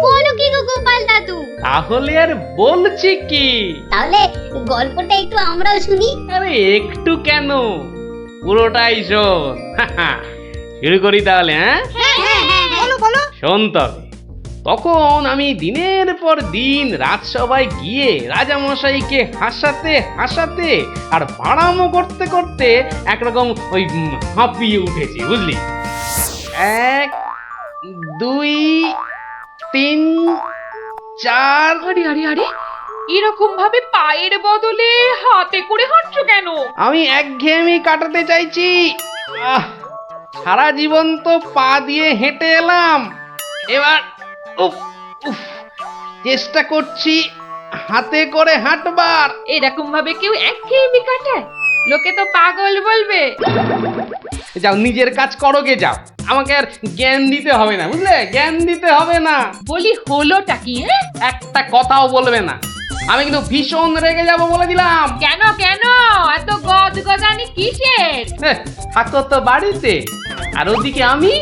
বলো কি গো গোপাল দাদু? তাহলে আর বলছি কি, তাহলে গল্পটা একটু আমরাও শুনি। আরে একটু কেন, পুরোটাই শোন। শুরু করি তাহলে। হ্যাঁ বলো বলো। শোন তবে। তখন আমি দিনের পর দিন রাজসভায় গিয়ে রাজামশাইকে হাসাতে হাসাতে আর বাড়ামো করতে করতে একরকম ওই হাঁপিয়ে উঠেছি, বুঝলি। 1 2 3 4। আরে আরে আরে, এরকম ভাবে পায়ের বদলে হাতে করে হাঁটছো কেন? আমি একঘেয়েমি কাটাতে চাইছি। সারা জীবন তো পা দিয়ে হেঁটে এলাম, এবার উফ উফ চেষ্টা করছি হাতে করে হাঁটবার। এরকম ভাবে কেউ একঘেয়েমি কাটায়? লোকে তো পাগল বলবে। যাও নিজের কাজ করো গে, যাও, আমাকে আর জ্ঞান দিতে হবে না, বুঝলে, জ্ঞান দিতে হবে না। বলি হলোটা কি? একটা কথাও বলবে না, আমি কিন্তু ভীষণ রেগে যাব বলে দিলাম। কেন কেন এত গজগজানি কিসের? থাকো তো বাড়িতে, আর ওদিকে আমি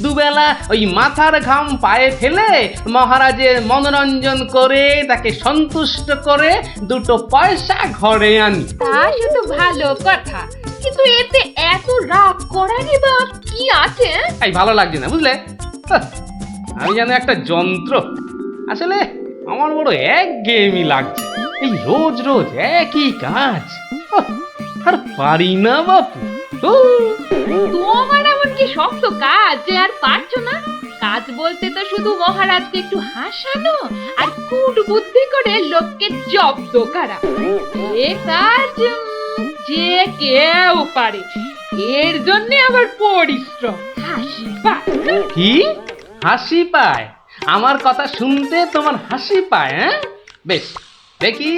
দুবেলা ওই মাথার ঘাম পায়ে ফেলে মহারাজের মনোরঞ্জন করে তাকে সন্তুষ্ট করে 2 পয়সা ঘরে আনি। তা শুধু ভালো কথা, কিন্তু এতে এত রাগ করারই বা কি আছে? এই ভালো লাগছে না, বুঝলে, আমি যেন একটা যন্ত্র। আসলে আমার বড় একঘেয়েমি লাগছে, এই রোজ রোজ একই কাজ, আর পারি না বাপু। তোমার এমন কি শক্ত কাজ যে আর পারছো না? কাজ বলতে তো শুধু মহারাজকে একটু হাসানো আর কূট বুদ্ধি করে লোককে জব্দ করা। এ কাজ যে কেউ পারে, এর জন্য আবার পরিশ্রম হাসি পায়। কি হাসি পায়? আমার কথা শুনতে তোমার হাসি পায়? হ্যাঁ, বেশ দেখি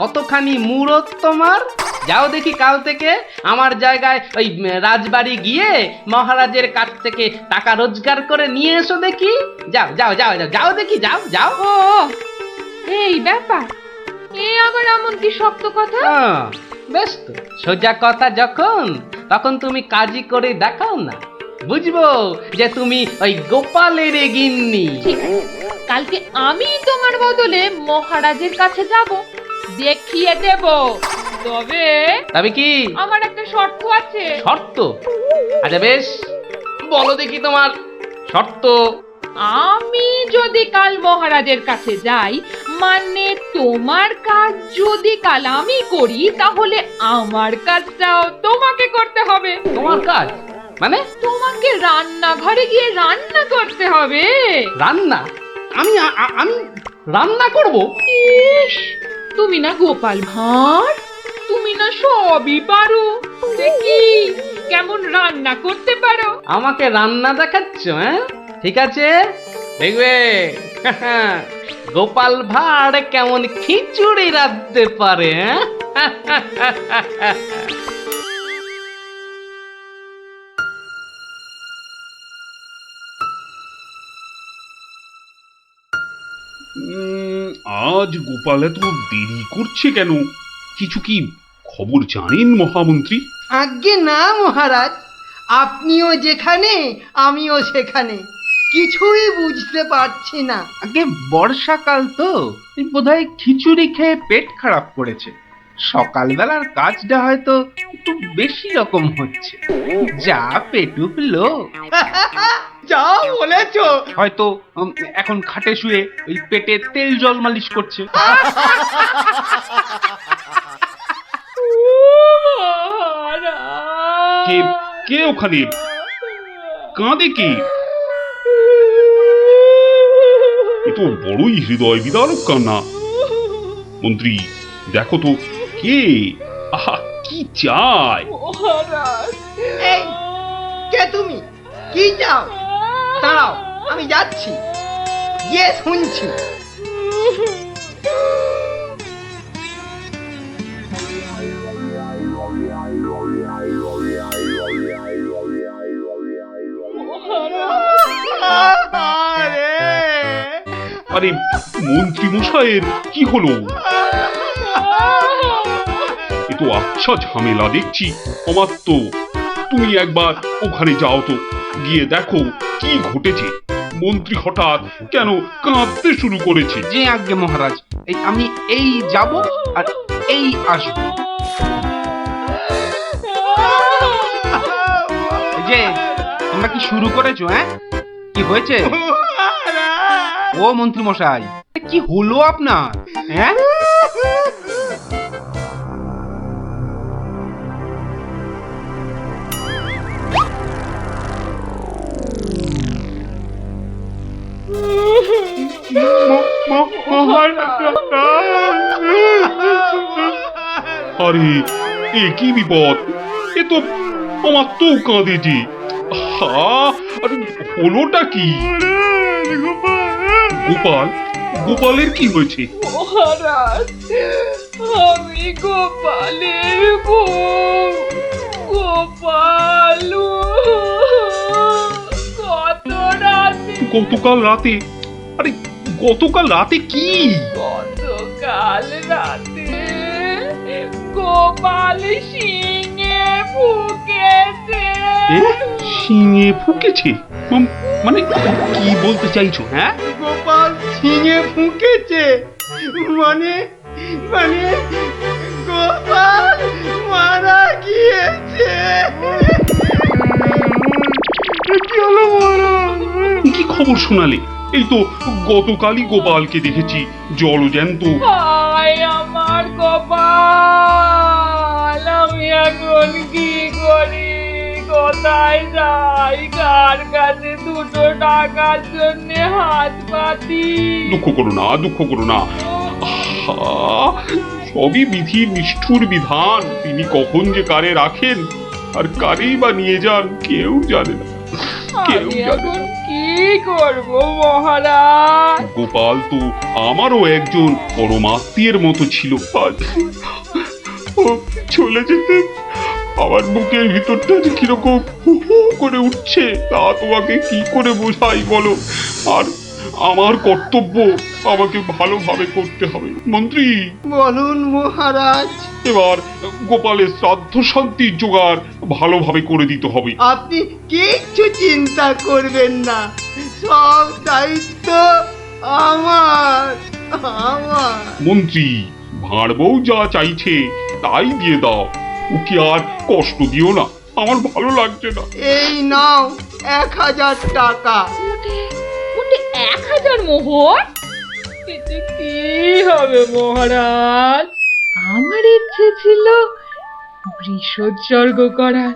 কতখানি মূরত তোমার। যাও দেখি কাল থেকে আমার জায়গায় ওই রাজবাড়ি গিয়ে মহারাজের কাছ থেকে টাকা রোজগার করে নিয়ে এসো দেখি। যাও যাও যাও যাও যাও দেখি, যাও যাও। ও এই ব্যাপার, এ আবার এমন কি শক্ত কথা? বেশ তো, সোজা কথা যখন তখন তুমি কাজই করে দেখাও না, বুঝবো যে তুমি ওই গোপালের গিন্নি। ঠিক আছে, কালকে আমি তোমার বদলে মহারাজের কাছে যাব, দেখিয়ে দেব। তবে কি আমার একটা শর্ত আছে। শর্ত? আচ্ছা বেশ, বলো দেখি তোমার শর্ত। আমি যদি কাল মহারাজের কাছে যাই, মানে তোমার কাজ যদি কাল আমি করি, তাহলে আমার কাজটাও তোমাকে করতে হবে। তোমার কাজ মানে? তোমাকে রান্নাঘরে গিয়ে রান্না করতে হবে। রান্না? আমি আমি রান্না করব? ইস, তুমি না গোপাল ভাঁড়, তুমি না সবই পারো। দেখি কেমন রান্না করতে পারো। আমাকে রান্না দেখাচ্ছ? হ্যাঁ, ঠিক আছে, দেখবে গোপাল ভাঁড় কেমন খিচুড়ি রাঁধতে পারে। আজ গোপাল এত দেরি করছে কেন? কিছু কি খবর জানেন মহামন্ত্রী? আজ্ঞে না মহারাজ, আপনিও যেখানে আমিও সেখানে, কিছুই বুঝতে পারছি না। আগে বর্ষাকাল তো, বোধহয় খিচুড়ি খেয়ে পেট খারাপ করেছে। সকালবেলার কাজটা হয়তো একটু বেশি রকম হচ্ছে, যা পেটুকলো। যা বলেছ। হয়তো এখন খাটে শুয়ে ওই পেটে তেল জল মালিশ করছে। কে কে ওখানে কাঁদে? কে? এ তো বড়ই হৃদয় বিদারক কান্না। মন্ত্রী দেখো তো কে? আহা, কি চায়? এই কে তুমি? কি চাও? দাঁড়াও, আমি যাচ্ছি, গিয়ে শুনছি। আরে মন্ত্রী মশাইয়ের কি হলো? এ তো আচ্ছা ঝামেলা দেখছি। অমাত্য, তুমি একবার ওখানে যাও তো, গিয়ে দেখো কি ঘটেছে। মন্ত্রী হঠাৎ কেন কাঁদতে শুরু করেছে? যে আজ্ঞে মহারাজ, আমি এই যাব আর এই আসবো। যে তোমরা কি শুরু করেছো? হ্যাঁ, কি হয়েছে? ও মন্ত্রী মশাই, কি হলো আপনার? হ্যাঁ, আরে এ কি বিপদ! এ তো আমার তো কাঁদে যে। আরে হলোটা কি? গোপাল, গোপালের কি হয়েছে? মহারাজ, আমি গোপালের বউ। গোপাল গতকাল রাতে? আরে গতকাল রাতে কি? গতকাল রাতে গোপাল শিঙে ফুকেছে। শিঙে ফুকেছে? মানে কি বলতে চাইছো? হ্যাঁ, গোপাল শিঙে ফুঁকেছে মানে? মানে গোপাল মারা গিয়েছে। কি খবর শোনালে? এই তো গতকালই গোপালকে দেখেছি জলজ্যান্ত। হায় আমার গোপাল, আমি এখন কি করি? কোথায় যাই? কার কাছে দুটো টাকার জন্য হাত পাতি? দুঃখ করো না, দুঃখ করো না। সবই বিধির নিষ্ঠুর বিধান। তিনি কখন যে কারে রাখেন আর কারেই বা নিয়ে যান কেউ জানে না, কেউ জানে না। কি করব মহারাজ? গোপাল তো আমারও একজন পরমাত্মীয়ের মতো ছিল। আজ ও চলে যেতে আমার বুকের ভিতরটা যে কিরকম হু হু করে উঠছে তা তোমাকে কি করে বোঝাই বলো। আর আমার কর্তব্য আমাকে ভালোভাবে করতে হবে। মন্ত্রী বলুন মহারাজ। এবার গোপালের শ্রাদ্ধ শান্তির জোগাড় ভালোভাবে করে দিতে হবে। আপনি কিচ্ছু চিন্তা করবেন না, সব দায়িত্ব আমার। মন্ত্রী ভাঁড় বউ যা চাইছে তাই দিয়ে দাও, ওকে আর কষ্ট দিও না, আমার ভালো লাগছে না। এই নাও 1000 টাকা। 1000 মোহর? এতে কি হবে মহারাজ? আমার ইচ্ছে ছিল বৃষোৎসর্গ করার।